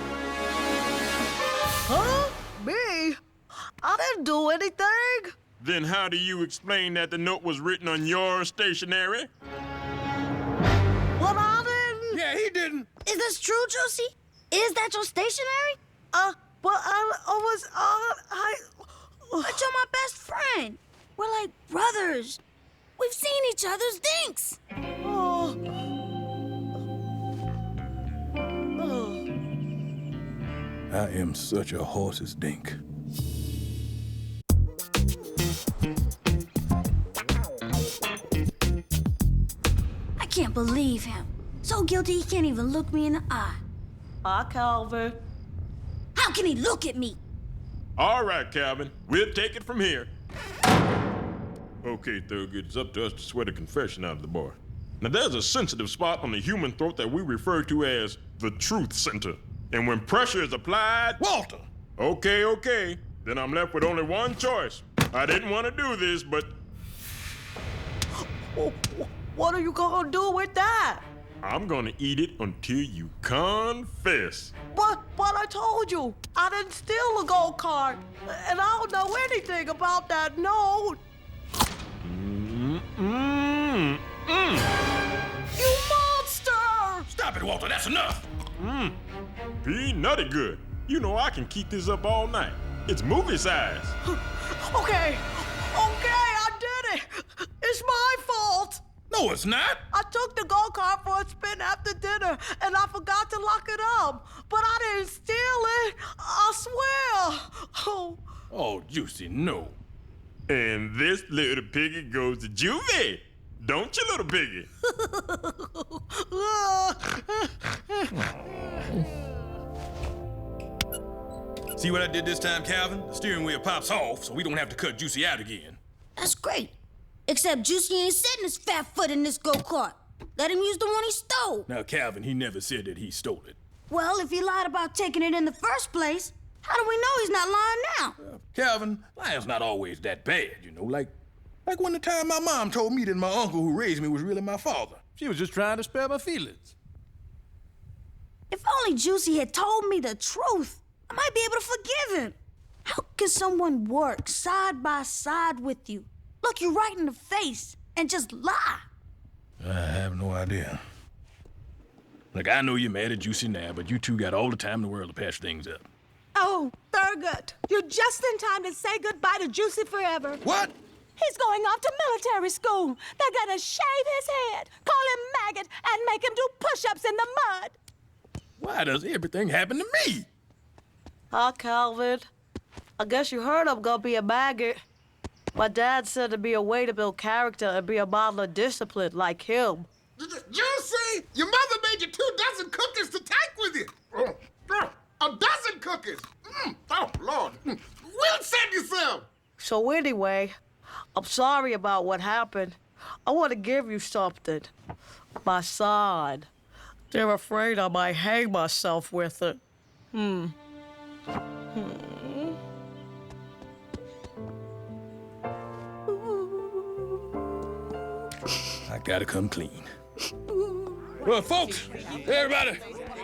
Huh? Me? I didn't do anything. Then how do you explain that the note was written on your stationery? Well, I didn't. Yeah, he didn't. Is this true, Juicy? Is that your stationery? But I was, But you're my best friend. We're like brothers. We've seen each other's dinks. I am such a horse's dink. I can't believe him. So guilty he can't even look me in the eye. Hi, Calvin. How can he look at me? All right, Calvin. We'll take it from here. Okay, Thurgood, it's up to us to sweat a confession out of the boy. Now, there's a sensitive spot on the human throat that we refer to as the truth center. And when pressure is applied... Walter! Okay. Then I'm left with only one choice. I didn't want to do this, but... What are you gonna do with that? I'm gonna eat it until you confess. But I told you, I didn't steal a go-kart. And I don't know anything about that note. You monster! Stop it, Walter, that's enough! Peanutty good. You know I can keep this up all night. It's movie size. Okay, I did it. It's my fault. No, it's not. I took the go-kart for a spin after dinner, and I forgot to lock it up. But I didn't steal it. I swear. Oh, Juicy, no. And this little piggy goes to Juvie. Don't you, little piggy? See what I did this time, Calvin? The steering wheel pops off, so we don't have to cut Juicy out again. That's great. Except Juicy ain't setting his fat foot in this go-kart. Let him use the one he stole. Now, Calvin, he never said that he stole it. Well, if he lied about taking it in the first place, how do we know he's not lying now? Calvin, lying's not always that bad, you know, like when the time my mom told me that my uncle who raised me was really my father. She was just trying to spare my feelings. If only Juicy had told me the truth, I might be able to forgive him. How can someone work side by side with you, look you right in the face, and just lie? I have no idea. Look, I know you're mad at Juicy now, but you two got all the time in the world to patch things up. Oh, Thurgood, you're just in time to say goodbye to Juicy forever. What? He's going off to military school. They're gonna shave his head, call him maggot, and make him do push-ups in the mud. Why does everything happen to me? Hi, Calvin. I guess you heard I'm gonna be a maggot. My dad said to be a way to build character and be a model of discipline like him. Juicy, your mother made you 2 dozen cookies to take with you. A dozen cookies. Oh, Lord. We'll send you some. So anyway, I'm sorry about what happened. I want to give you something. My sign. They're afraid I might hang myself with it. I gotta come clean. Well, folks, everybody,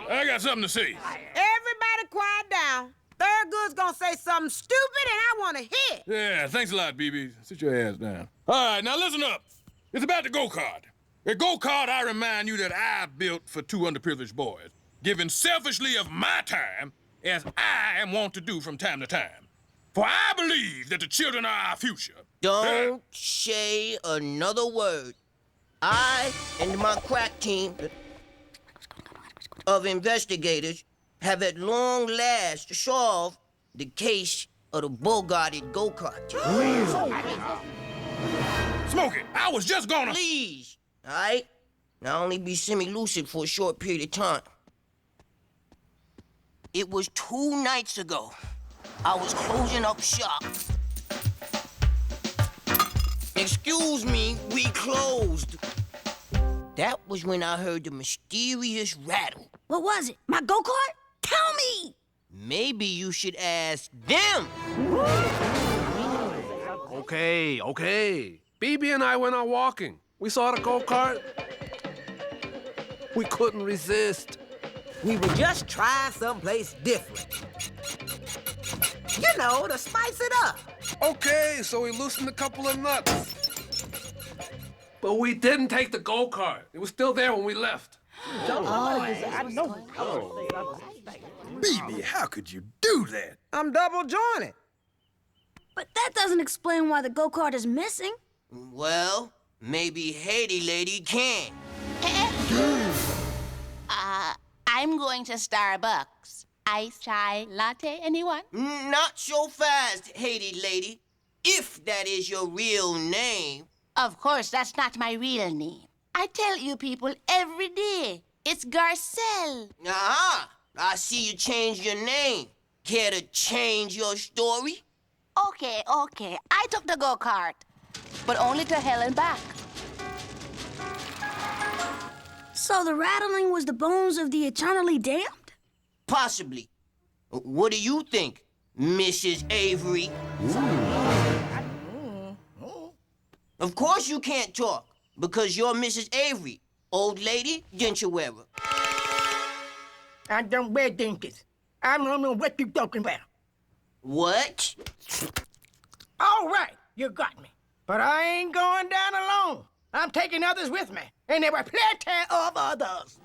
I got something to say. Everybody quiet down. Thurgood's gonna say something stupid and I wanna hear. Yeah, thanks a lot, BB. Sit your ass down. All right, now listen up. It's about the go-kart. The go-kart, I remind you that I built for 2 underprivileged boys, giving selfishly of my time as I am wont to do from time to time. For I believe that the children are our future. Don't say another word. I and my crack team of investigators have at long last solved the case of the Bogarted go-kart. Smokey, I was just gonna... Please, all right? I'll only be semi-lucid for a short period of time. It was 2 nights ago. I was closing up shop. Excuse me, we closed. That was when I heard the mysterious rattle. What was it? My go-kart? Tell me! Maybe you should ask them. Okay. BB and I went out walking. We saw the go-kart. We couldn't resist. We were just trying someplace different. You know, to spice it up. Okay, so we loosened a couple of nuts. But we didn't take the go-kart. It was still there when we left. I know. BB, how could you do that? I'm double jointed. But that doesn't explain why the go-kart is missing. Well, maybe Haiti Lady can. I'm going to Starbucks. Iced chai latte, anyone? Not so fast, Haiti Lady. If that is your real name. Of course, that's not my real name. I tell you people every day. It's Garcelle. Aha! I see you changed your name. Care to change your story? Okay. I took the go-kart, but only to hell and back. So the rattling was the bones of the eternally damned? Possibly. What do you think, Mrs. Avery? Of course you can't talk, because you're Mrs. Avery, old lady, denture wearer. I don't wear dentures. I don't know what you're talking about. What? All right, you got me. But I ain't going down alone. I'm taking others with me, and there were plenty of others.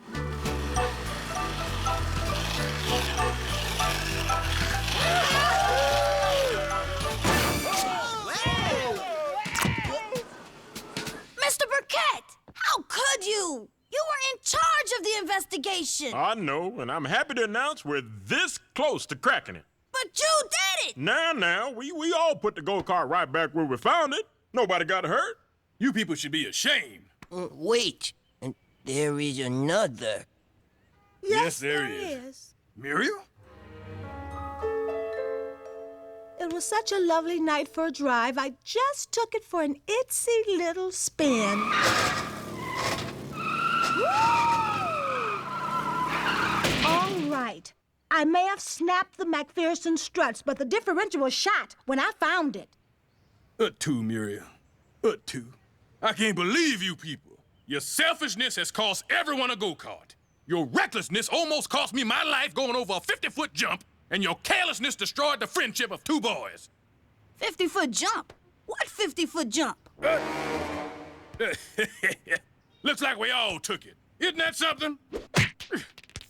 Mr. Burkett, how could you? You were in charge of the investigation. I know, and I'm happy to announce we're this close to cracking it. But you did it! Now, we all put the go-kart right back where we found it. Nobody got hurt. You people should be ashamed. Wait, there is another. Yes, there is. Muriel? It was such a lovely night for a drive, I just took it for an itsy little spin. All right. I may have snapped the McPherson struts, but the differential was shot when I found it. Too, Muriel. Too. I can't believe you people. Your selfishness has cost everyone a go-kart. Your recklessness almost cost me my life going over a 50-foot jump, and your carelessness destroyed the friendship of 2 boys. 50-foot jump? What 50-foot jump? Looks like we all took it. Isn't that something?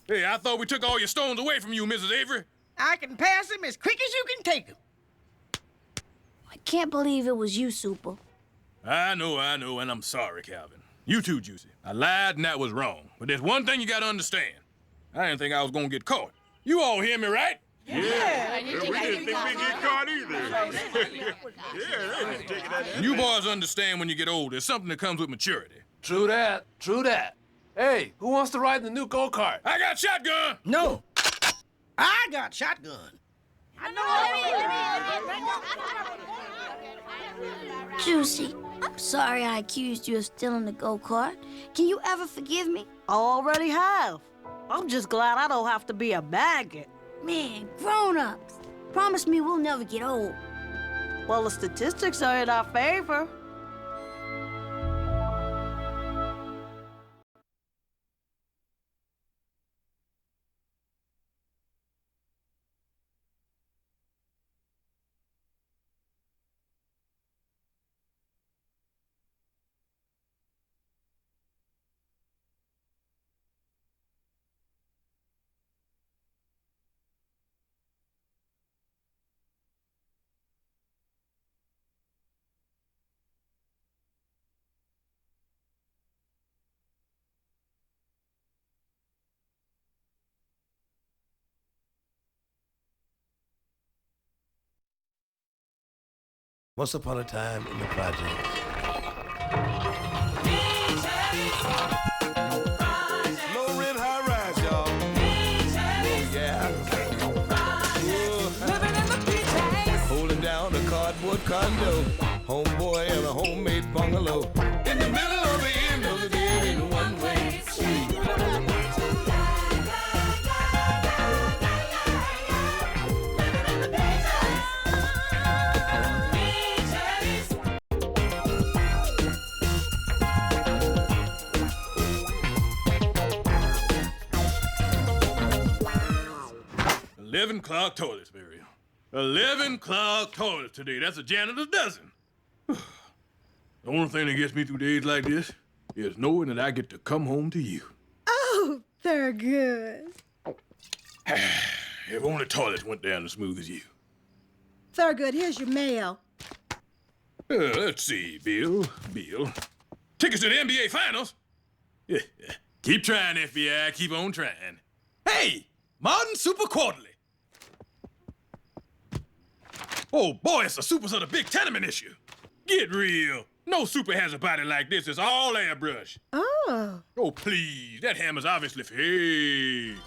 Hey, I thought we took all your stones away from you, Mrs. Avery. I can pass them as quick as you can take them. I can't believe it was you, Super. I know, and I'm sorry, Calvin. You too, Juicy. I lied and that was wrong. But there's one thing you gotta understand. I didn't think I was gonna get caught. You all hear me, right? Yeah. We didn't think we'd get caught either. Yeah, they didn't take it out. You boys understand when you get older. It's something that comes with maturity. True that. Hey, who wants to ride in the new go-kart? I got shotgun! No. I got shotgun. Juicy, I'm sorry I accused you of stealing the go-kart. Can you ever forgive me? I already have. I'm just glad I don't have to be a maggot. Man, grown-ups. Promise me we'll never get old. Well, the statistics are in our favor. Once upon a time in the project. condo, homeboy in a homemade bungalow. In the middle of the end of the dead in one-way street. $11 clogged toilets, Muriel. 11 clogged toilets today. That's a janitor's dozen. The only thing that gets me through days like this is knowing that I get to come home to you. Oh, Thurgood. If only toilets went down as smooth as you. Thurgood, here's your mail. Let's see, Bill. Tickets to the NBA Finals? Yeah. Keep trying, FBI. Keep on trying. Hey! Modern Super Quarterly. Oh, boy, it's the supers of the big tenement issue. Get real. No super has a body like this. It's all airbrush. Oh. Oh, please. That hammer's obviously fake.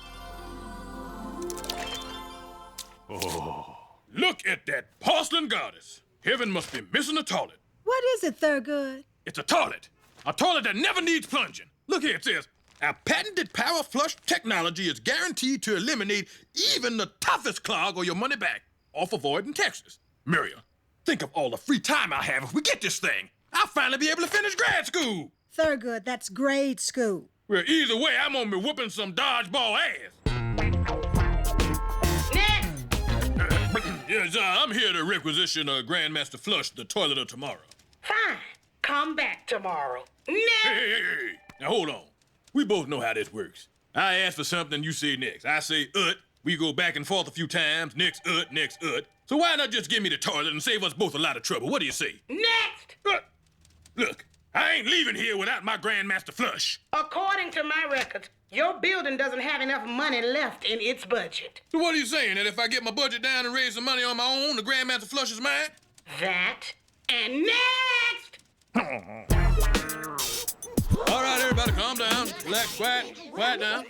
Oh, look at that porcelain goddess. Heaven must be missing a toilet. What is it, Thurgood? It's a toilet. A toilet that never needs plunging. Look here, it says, our patented power flush technology is guaranteed to eliminate even the toughest clog or your money back. Off Avoid in Texas. Muriel, think of all the free time I have if we get this thing. I'll finally be able to finish grad school. Thurgood, that's grade school. Well, either way, I'm gonna be whooping some dodgeball ass. Yes, I'm here to requisition Grandmaster Flush, the toilet of tomorrow. Fine. Come back tomorrow. Hey. Now, hold on. We both know how this works. I ask for something, you say next. I say, we go back and forth a few times, next, next. So why not just give me the toilet and save us both a lot of trouble? What do you say? Next! Look, I ain't leaving here without my Grandmaster Flush. According to my records, your building doesn't have enough money left in its budget. So what are you saying, that if I get my budget down and raise some money on my own, the Grandmaster Flush is mine? That and next! All right, everybody, calm down. Relax, quiet down.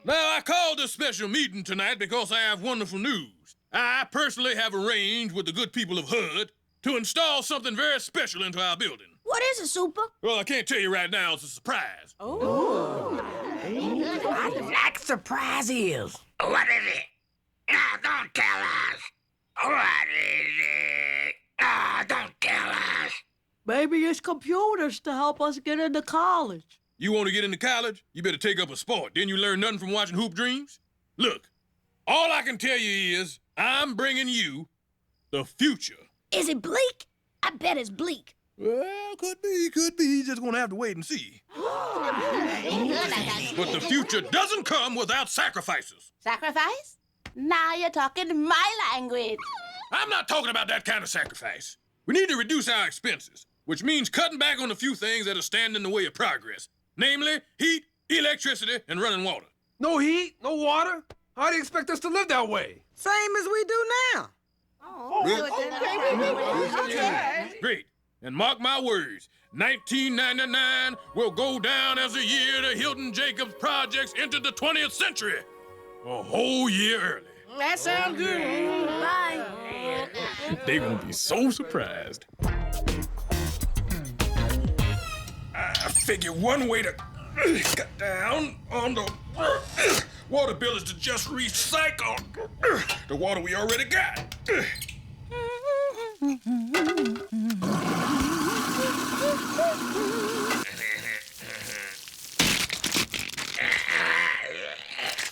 Now, I called this special meeting tonight because I have wonderful news. I personally have arranged with the good people of HUD to install something very special into our building. What is it, Super? Well, I can't tell you right now. It's a surprise. Oh. I like surprises. What is it? No, don't tell us. What is it? No, don't tell us. Maybe it's computers to help us get into college. You want to get into college? You better take up a sport. Didn't you learn nothing from watching Hoop Dreams? Look, all I can tell you is I'm bringing you the future. Is it bleak? I bet it's bleak. Well, could be. Just gonna have to wait and see. But the future doesn't come without sacrifices. Sacrifice? Now you're talking my language. I'm not talking about that kind of sacrifice. We need to reduce our expenses, which means cutting back on a few things that are standing in the way of progress. Namely, heat, electricity, and running water. No heat, no water? How do you expect us to live that way? Same as we do now. Great. And mark my words, 1999 will go down as the year the Hilton Jacobs projects entered the 20th century. A whole year early. That sounds good. Bye. They're gonna be so surprised. I figure one way to cut down on the water bill is to just recycle the water we already got.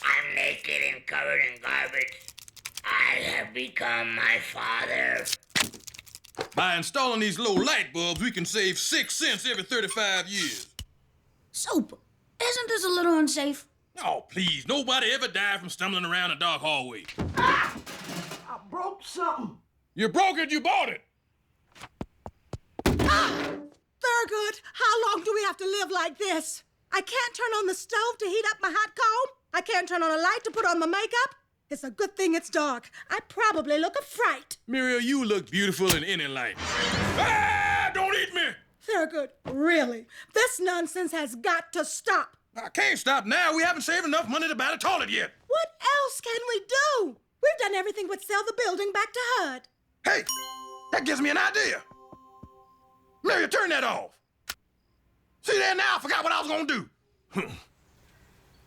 I'm naked and covered in garbage. I have become my father. By installing these low light bulbs, we can save 6 cents every 35 years. Super, isn't this a little unsafe? Oh, please. Nobody ever died from stumbling around a dark hallway. I broke something. You broke it, you bought it. Thurgood, how long do we have to live like this? I can't turn on the stove to heat up my hot comb. I can't turn on a light to put on my makeup. It's a good thing it's dark. I probably look a fright. Muriel, you look beautiful in any light. Ah! Don't eat me! Thurgood, really? This nonsense has got to stop. I can't stop now. We haven't saved enough money to buy the toilet yet. What else can we do? We've done everything but sell the building back to HUD. Hey! That gives me an idea. Mary, turn that off. See there now, I forgot what I was gonna do.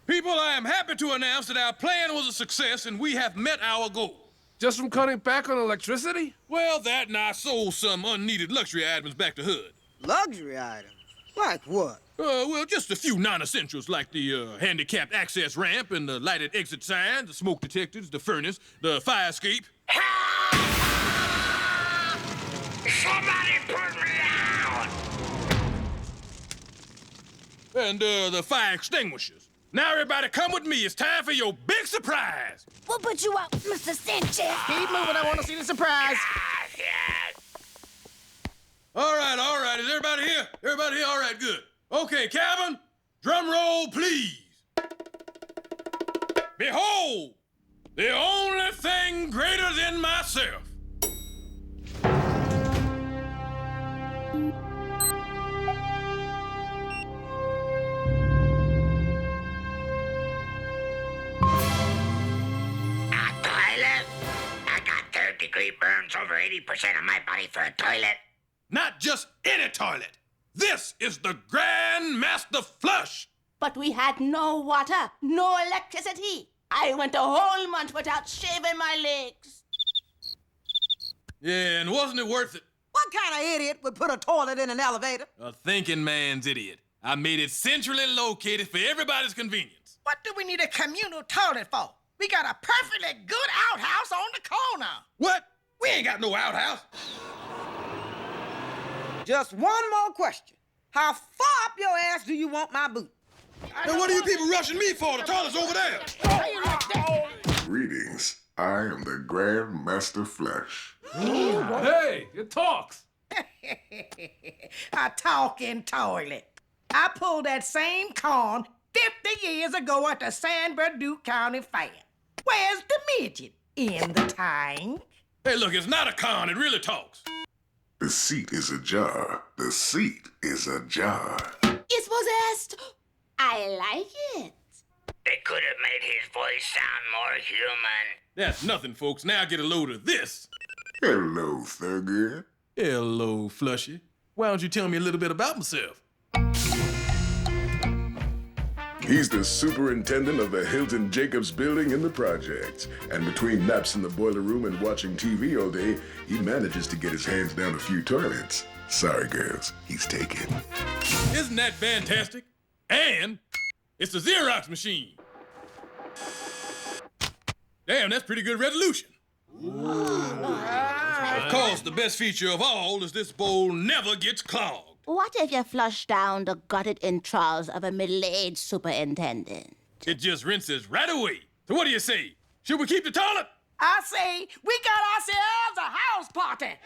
People, I am happy to announce that our plan was a success and we have met our goal. Just from cutting back on electricity? Well, that and I sold some unneeded luxury items back to HUD. Luxury items? Like what? Well, just a few non-essentials like the handicapped access ramp and the lighted exit signs, the smoke detectors, the furnace, the fire escape. Somebody put me out! And the fire extinguishers. Now everybody come with me. It's time for your big surprise. We'll put you out, Mr. Sanchez. Keep moving, I want to see the surprise. All right. Is everybody here? Everybody here? All right, good. Okay, cabin, drum roll, please. Behold, the only thing greater than myself. I got third-degree burns over 80% of my body for a toilet. Not just any toilet. This is the Grand Master Flush. But we had no water, no electricity. I went a whole month without shaving my legs. Yeah, and wasn't it worth it? What kind of idiot would put a toilet in an elevator? A thinking man's idiot. I made it centrally located for everybody's convenience. What do we need a communal toilet for? We got a perfectly good outhouse on the corner. What? We ain't got no outhouse. Just one more question. How far up your ass do you want my boot? And what are you people rushing me for? The toilet's over there. Greetings. I am the Grand Master Flush. Hey, it talks. A talking toilet. I pulled that same corn 50 years ago at the San Bernardino County Fair. Where's the midget? In the tank? Hey, look, it's not a con. It really talks. The seat is ajar. The seat is ajar. It's possessed. I like it. They could have made his voice sound more human. That's nothing, folks. Now get a load of this. Hello, Thurgood. Hello, Flushy. Why don't you tell me a little bit about myself? He's the superintendent of the Hilton Jacobs building in the projects. And between naps in the boiler room and watching TV all day, he manages to get his hands down a few toilets. Sorry, girls, he's taken. Isn't that fantastic? And it's the Xerox machine. Damn, that's pretty good resolution. Of course, the best feature of all is this bowl never gets clogged. What if you flush down the gutted entrails of a middle-aged superintendent? It just rinses right away. So what do you say? Should we keep the toilet? I say we got ourselves a house party.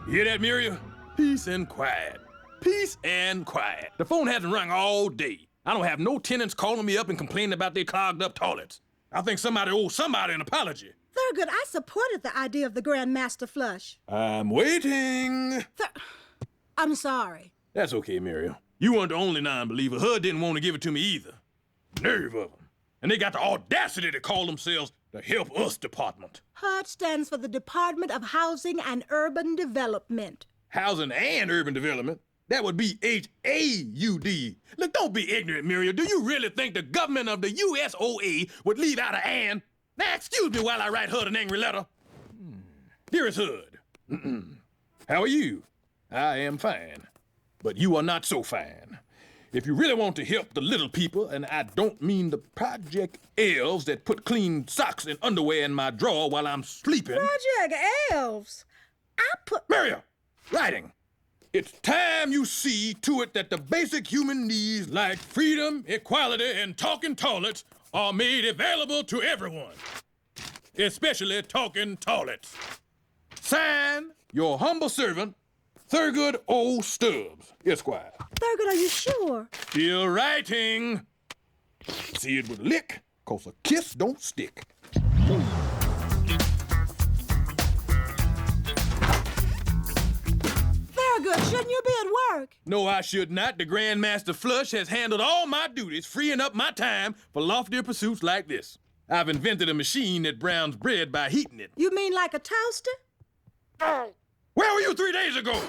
You hear that, Muriel? Peace and quiet. Peace and quiet. The phone hasn't rung all day. I don't have no tenants calling me up and complaining about their clogged up toilets. I think somebody owes somebody an apology. Thurgood, I supported the idea of the Grand Master Flush. I'm waiting. I'm sorry. That's okay, Muriel. You weren't the only non-believer. HUD didn't want to give it to me either. Nerve of them. And they got the audacity to call themselves the Help Us Department. HUD stands for the Department of Housing and Urban Development. Housing and Urban Development? That would be H-A-U-D. Look, don't be ignorant, Muriel. Do you really think the government of the USOA would leave out an and? Now, excuse me while I write HUD an angry letter. Dearest HUD, how are you? I am fine, but you are not so fine. If you really want to help the little people, and I don't mean the Project Elves that put clean socks and underwear in my drawer while I'm sleeping. Project Elves? Muriel, writing. It's time you see to it that the basic human needs like freedom, equality, and talking toilets are made available to everyone. Especially talking toilets. Sign, your humble servant, Thurgood O. Stubbs, Esquire. Thurgood, are you sure? Still writing. See it would lick, 'cause a kiss don't stick. Thurgood, shouldn't you be at work? No, I should not. The Grandmaster Flush has handled all my duties, freeing up my time for loftier pursuits like this. I've invented a machine that browns bread by heating it. You mean like a toaster? Where were you 3 days ago?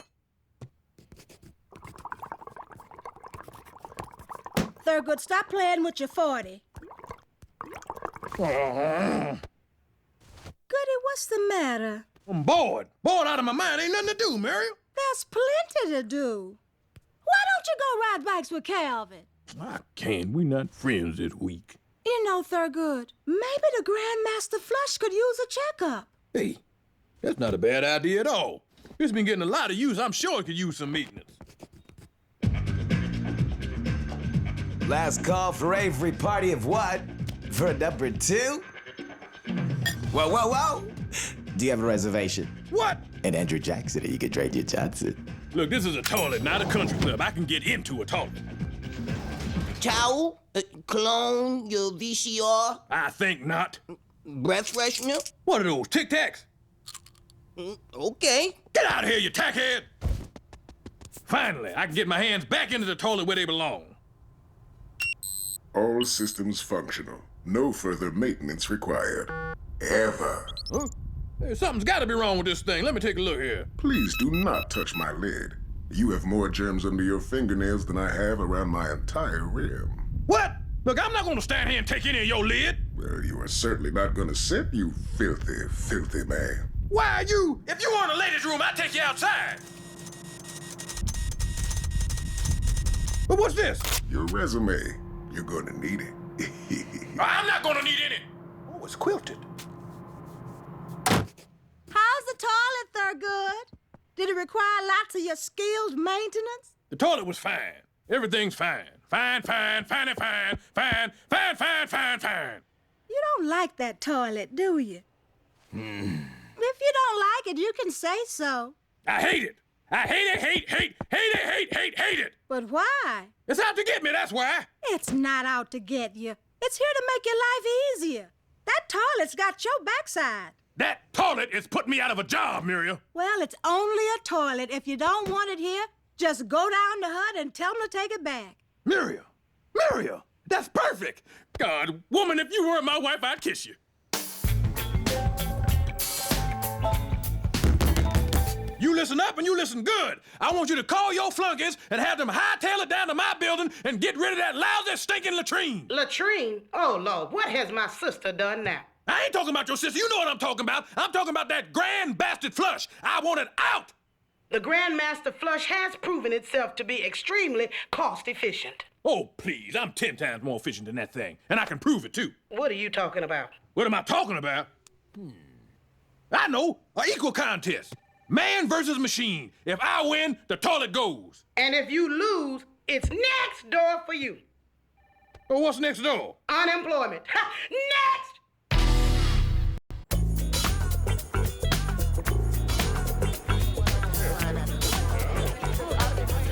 Thurgood, stop playing with your 40. Goody, what's the matter? I'm bored. Bored out of my mind. Ain't nothing to do, Muriel. There's plenty to do. Why don't you go ride bikes with Calvin? I can't. We not friends this week. You know, Thurgood, maybe the Grandmaster Flush could use a checkup. Hey, that's not a bad idea at all. It's been getting a lot of use. I'm sure it could use some maintenance. Last call for Avery, party of what? For number 2? Whoa, whoa, whoa! Do you have a reservation? What? And Andrew Jackson, or you can trade your Johnson. Look, this is a toilet, not a country club. I can get into a toilet. Towel? Cologne? Your VCR? I think not. Breath freshener? What are those, Tic Tacs? Okay. Get out of here, you tackhead! Finally, I can get my hands back into the toilet where they belong. All systems functional. No further maintenance required. Ever. Huh? Hey, something's got to be wrong with this thing. Let me take a look here. Please do not touch my lid. You have more germs under your fingernails than I have around my entire rim. What? Look, I'm not going to stand here and take any of your lid. Well, you are certainly not going to sit, you filthy, filthy man. Why are you? If you were in the ladies' room, I'd take you outside. But what's this? Your resume. You're going to need it. I'm not going to need any. Oh, it's quilted. How's the toilet, Thurgood? Did it require lots of your skilled maintenance? The toilet was fine. Everything's fine. Fine, fine, fine, fine, fine, fine, fine, fine, fine. You don't like that toilet, do you? If you don't like it, you can say so. I hate it. I hate it, hate it. But why? It's out to get me, that's why. It's not out to get you. It's here to make your life easier. That toilet's got your backside. That toilet is putting me out of a job, Muriel. Well, it's only a toilet. If you don't want it here, just go down to HUD and tell them to take it back. Muriel, that's perfect. God, woman, if you weren't my wife, I'd kiss you. You listen up and you listen good. I want you to call your flunkies and have them hightail it down to my building and get rid of that lousy, stinking latrine. Latrine? Oh, Lord, what has my sister done now? I ain't talking about your sister. You know what I'm talking about. I'm talking about that grand bastard Flush. I want it out. The Grandmaster Flush has proven itself to be extremely cost-efficient. Oh, please. I'm 10 times more efficient than that thing. And I can prove it, too. What are you talking about? What am I talking about? I know. An equal contest. Man versus machine. If I win, the toilet goes. And if you lose, it's next door for you. Well, what's next door? Unemployment. Next!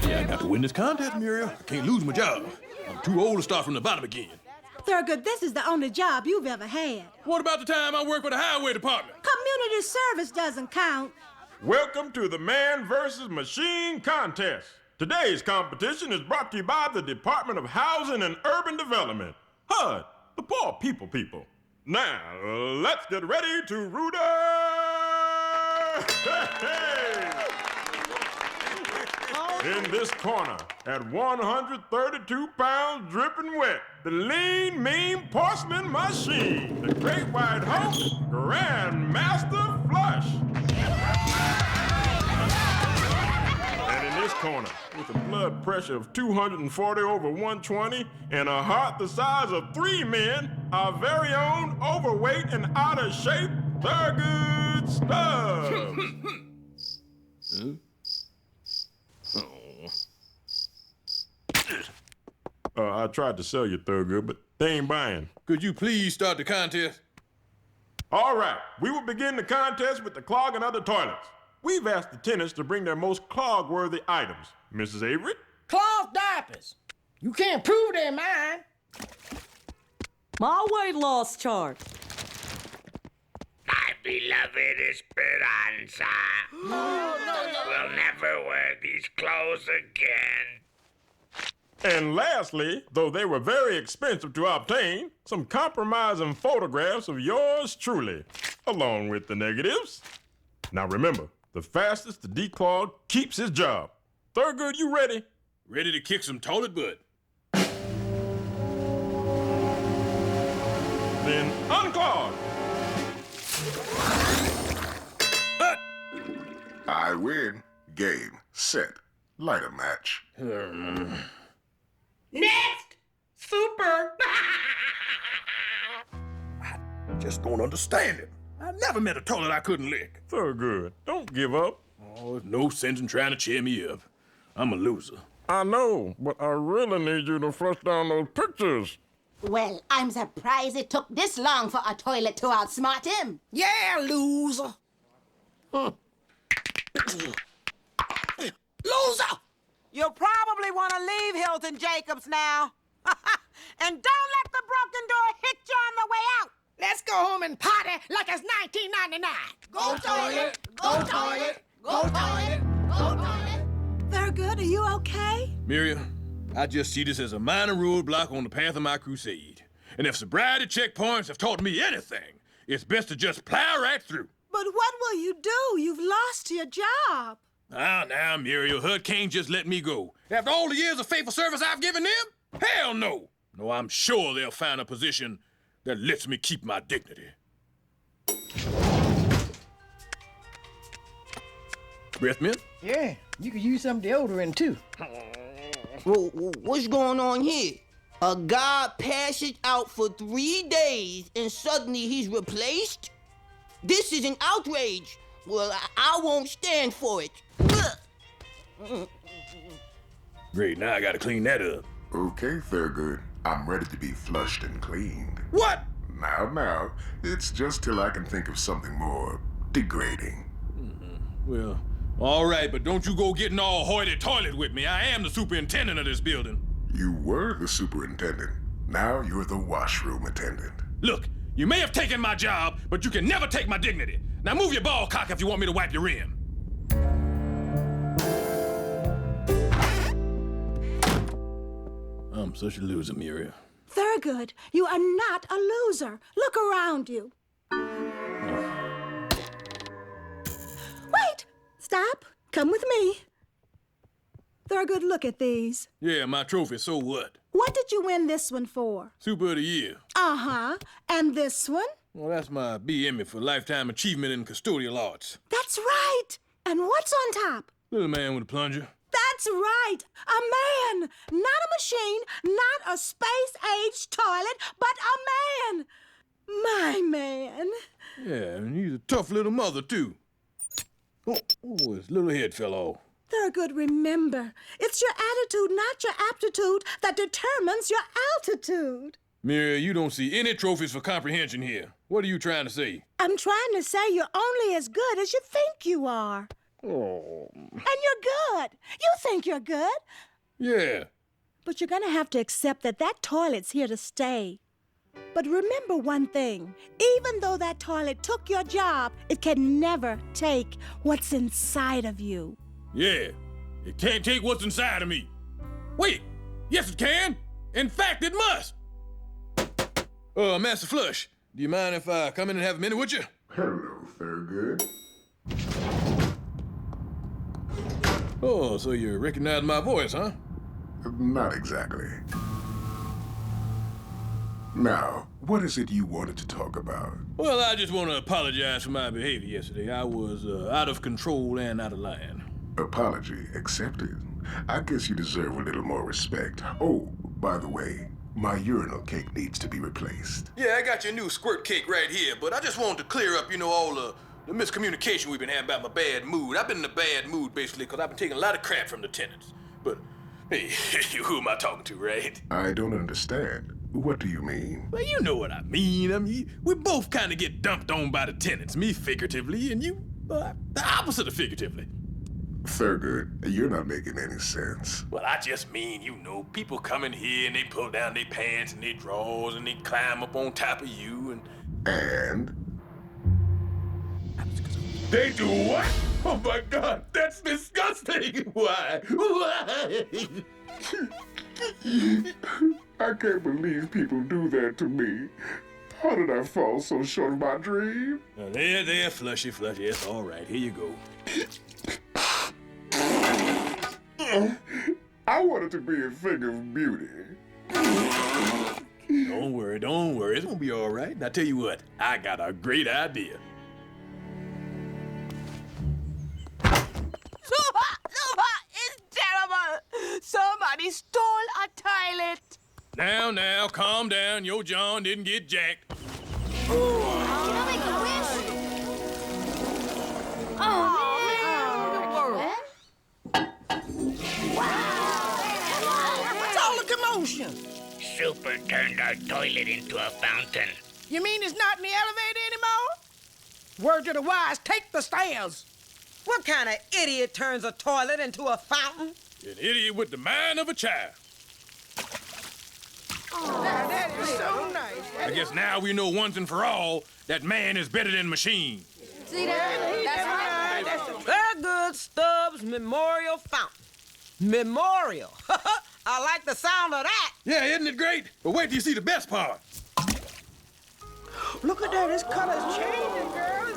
Yeah, I got to win this contest, Muriel. I can't lose my job. I'm too old to start from the bottom again. Thurgood, this is the only job you've ever had. What about the time I worked for the highway department? Community service doesn't count. Welcome to the Man versus Machine contest. Today's competition is brought to you by the Department of Housing and Urban Development. HUD, the poor people. Now, let's get ready to root In this corner, at 132 pounds dripping wet, the lean, mean porcelain machine, the great white host, Grandmaster Flush. And in this corner, with a blood pressure of 240 over 120 and a heart the size of 3 men, our very own overweight and out of shape Thurgood Stubbs. I tried to sell you Thurgood, but they ain't buying. Could you please start the contest? All right, we will begin the contest with the clog and other toilets. We've asked the tenants to bring their most clog-worthy items. Mrs. Avery? Cloth diapers. You can't prove they're mine. My weight loss chart. My beloved Esperanza. We'll never wear these clothes again. And lastly, though they were very expensive to obtain, some compromising photographs of yours truly, along with the negatives. Now remember, the fastest to declog keeps his job. Thurgood, you ready? Ready to kick some toilet butt. Then unclog. I win. Game, set, light a match. Next! Super! Just don't understand it. I never met a toilet I couldn't lick. Thurgood, don't give up. Oh, there's no sense in trying to cheer me up. I'm a loser. I know, but I really need you to flush down those pictures. Well, I'm surprised it took this long for a toilet to outsmart him. Yeah, loser. Loser! You'll probably want to leave Hilton Jacobs now. And don't let the broken door hit you on the way out. Let's go home and party like it's 1999. Go toilet, go toilet, go toilet, go toilet. Thurgood, are you okay? Miriam, I just see this as a minor roadblock on the path of my crusade. And if sobriety checkpoints have taught me anything, it's best to just plow right through. But what will you do? You've lost your job. Now, Muriel, HUD can't just let me go. After all the years of faithful service I've given them? Hell no. No, I'm sure they'll find a position that lets me keep my dignity. Breath mint? Yeah, you could use some deodorant too. Well, what's going on here? A guy passes out for 3 days and suddenly he's replaced? This is an outrage. Well, I won't stand for it. Great, now I gotta clean that up. Okay, Thurgood. I'm ready to be flushed and cleaned. What? Now, it's just till I can think of something more degrading. Well, all right, but don't you go getting all hoity-toilet with me. I am the superintendent of this building. You were the superintendent. Now you're the washroom attendant. Look, you may have taken my job, but you can never take my dignity. Now move your ball cock if you want me to wipe your rim. I'm such a loser, Muriel. Thurgood, you are not a loser. Look around you. Wait! Stop. Come with me. Thurgood, look at these. Yeah, my trophy, so what? What did you win this one for? Super of the Year. Uh-huh. And this one? Well, that's my B. Emmy for Lifetime Achievement in Custodial Arts. That's right. And what's on top? Little man with a plunger. That's right. A man. Not a machine, not a space-age toilet, but a man. My man. Yeah, and he's a tough little mother, too. Oh, his little head fell off. Thurgood, remember, it's your attitude, not your aptitude, that determines your altitude. Miriam, you don't see any trophies for comprehension here. What are you trying to say? I'm trying to say you're only as good as you think you are. Oh. And you're good. You think you're good. Yeah. But you're gonna have to accept that that toilet's here to stay. But remember one thing. Even though that toilet took your job, it can never take what's inside of you. Yeah, it can't take what's inside of me. Wait, yes it can. In fact, it must. Master Flush, do you mind if I come in and have a minute with you? Hello, Thurgood. Oh, so you recognize my voice, huh? Not exactly. Now, what is it you wanted to talk about? Well, I just want to apologize for my behavior yesterday. I was out of control and out of line. Apology accepted. I guess you deserve a little more respect. Oh, by the way, my urinal cake needs to be replaced. Yeah, I got your new squirt cake right here, but I just wanted to clear up, all the miscommunication we've been having about my bad mood. I've been in a bad mood, basically, because I've been taking a lot of crap from the tenants. But, hey, who am I talking to, right? I don't understand. What do you mean? Well, you know what I mean. We both kind of get dumped on by the tenants. Me figuratively, and you, the opposite of figuratively. Thurgood, you're not making any sense. Well, I just mean, people come in here and they pull down their pants and their drawers and they climb up on top of you and... They do what? Oh my God, that's disgusting! Why? Why? I can't believe people do that to me. How did I fall so short of my dream? There, Flushy. It's all right. Here you go. I want it to be a thing of beauty. Don't worry. It's gonna be all right. Now, tell you what, I got a great idea. Super! It's terrible! Somebody stole a toilet! Now, calm down. Your John didn't get jacked. Can I make a wish? What's all the commotion? Super turned our toilet into a fountain. You mean it's not in the elevator anymore? Word to the wise, take the stairs. What kind of idiot turns a toilet into a fountain? An idiot with the mind of a child. That is so nice. I guess now we know once and for all that man is better than machine. See that? That's right. Thurgood Stubbs Memorial Fountain. Memorial. I like the sound of that. Yeah, isn't it great? But wait till you see the best part. Look at that, his color's changing, girl.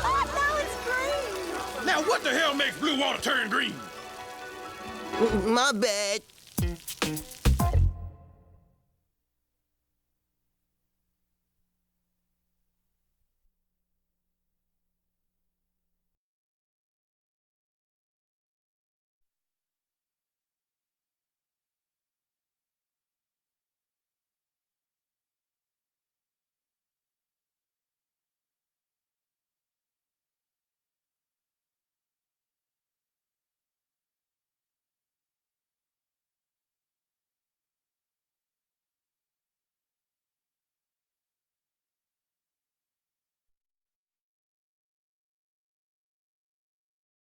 Oh, no, it's green. Now, what the hell makes blue water turn green? My bad.